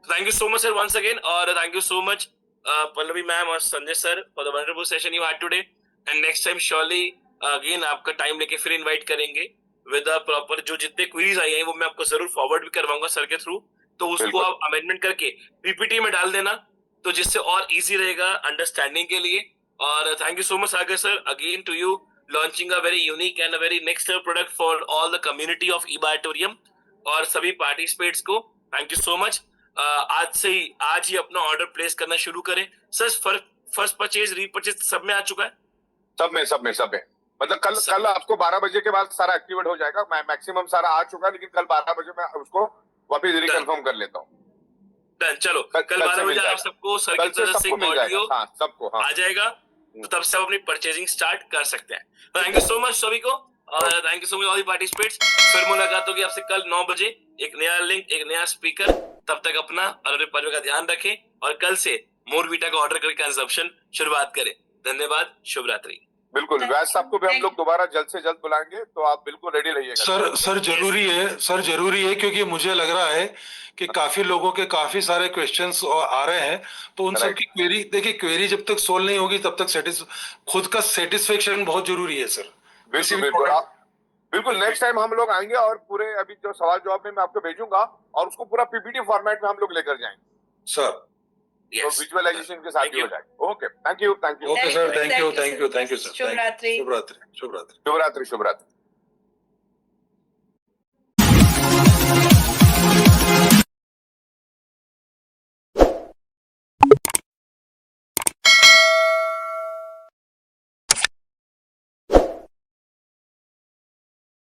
Thank you so much sir once again, और thank you so much Pallavi ma'am और Sanjay sir for the wonderful session you had today. And next time surely again आपका time लेके फिर invite करेंगे with a proper, जो जितने queries आई हैं वो मैं आपको जरूर फॉरवर्ड भी करवाऊंगा सर के थ्रू, तो उसको आप अमेंडमेंट करके पीपीटी में डाल देना, तो जिससे और इजी रहेगा अंडरस्टैंडिंग के लिए। और thank you so much Sagar sir again to you, launching a very unique and a very next level product for all the community of ई-बायोटोरियम और सभी पार्टिसिपेट्स को थैंक यू सो मच। आज ही अपना ऑर्डर प्लेस करना शुरू करें सर। फर्स्ट परचेज रीपरचेज सब में आ चुका है?
सब में मतलब कल आपको 12 बजे के बाद सारा एक्टिवेट हो जाएगा। मैक्सिमम सारा आ चुका है, लेकिन कल 12 बजे मैं उसको वापस रिकन्फर्म कर लेता हूँ।
डन, चलो कल 12 बजे आप सबको सर की तरफ से ऑडियो
सबको
आ जाएगा, तो तब से आप अपनी परचेजिंग स्टार्ट कर सकते हैं। थैंक यू सो मच सभी को, और thank you so much all the participates. फिर मुलाकात होगी आपसे कल 9 बजे, एक नया लिंक, एक नया स्पीकर। तब तक अपना और अपने परिवार का ध्यान रखें और कल से मोरविटा का ऑर्डर करके कंजप्शन शुरुआत करें। धन्यवाद, शुभ रात्रि।
बिल्कुल, वैसे आपको भी हम लोग दोबारा जल्द से जल्द बुलाएंगे, तो आप बिल्कुल रेडी रहिएगा।
सर जरूरी है क्योंकि मुझे लग रहा है कि काफी लोगों के काफी सारे क्वेश्चंस आ रहे हैं, तो उन सब की क्वेरी, देखिए क्वेरी जब तक सोल्व नहीं होगी तब तक खुद का सेटिस्फेक्शन बहुत जरूरी है सर।
बिल्कुल नेक्स्ट टाइम हम लोग आएंगे और पूरे अभी जो सवाल जवाब में मैं आपको भेजूंगा और उसको पूरा पीपीटी फॉर्मेट में हम लोग लेकर जाएंगे
सर।
तो विजुअलाइजेशन के साथ ही हो जाएगा। Okay, thank you.
Okay sir, thank you sir,
शुभ रात्रि।
शुभ रात्रि।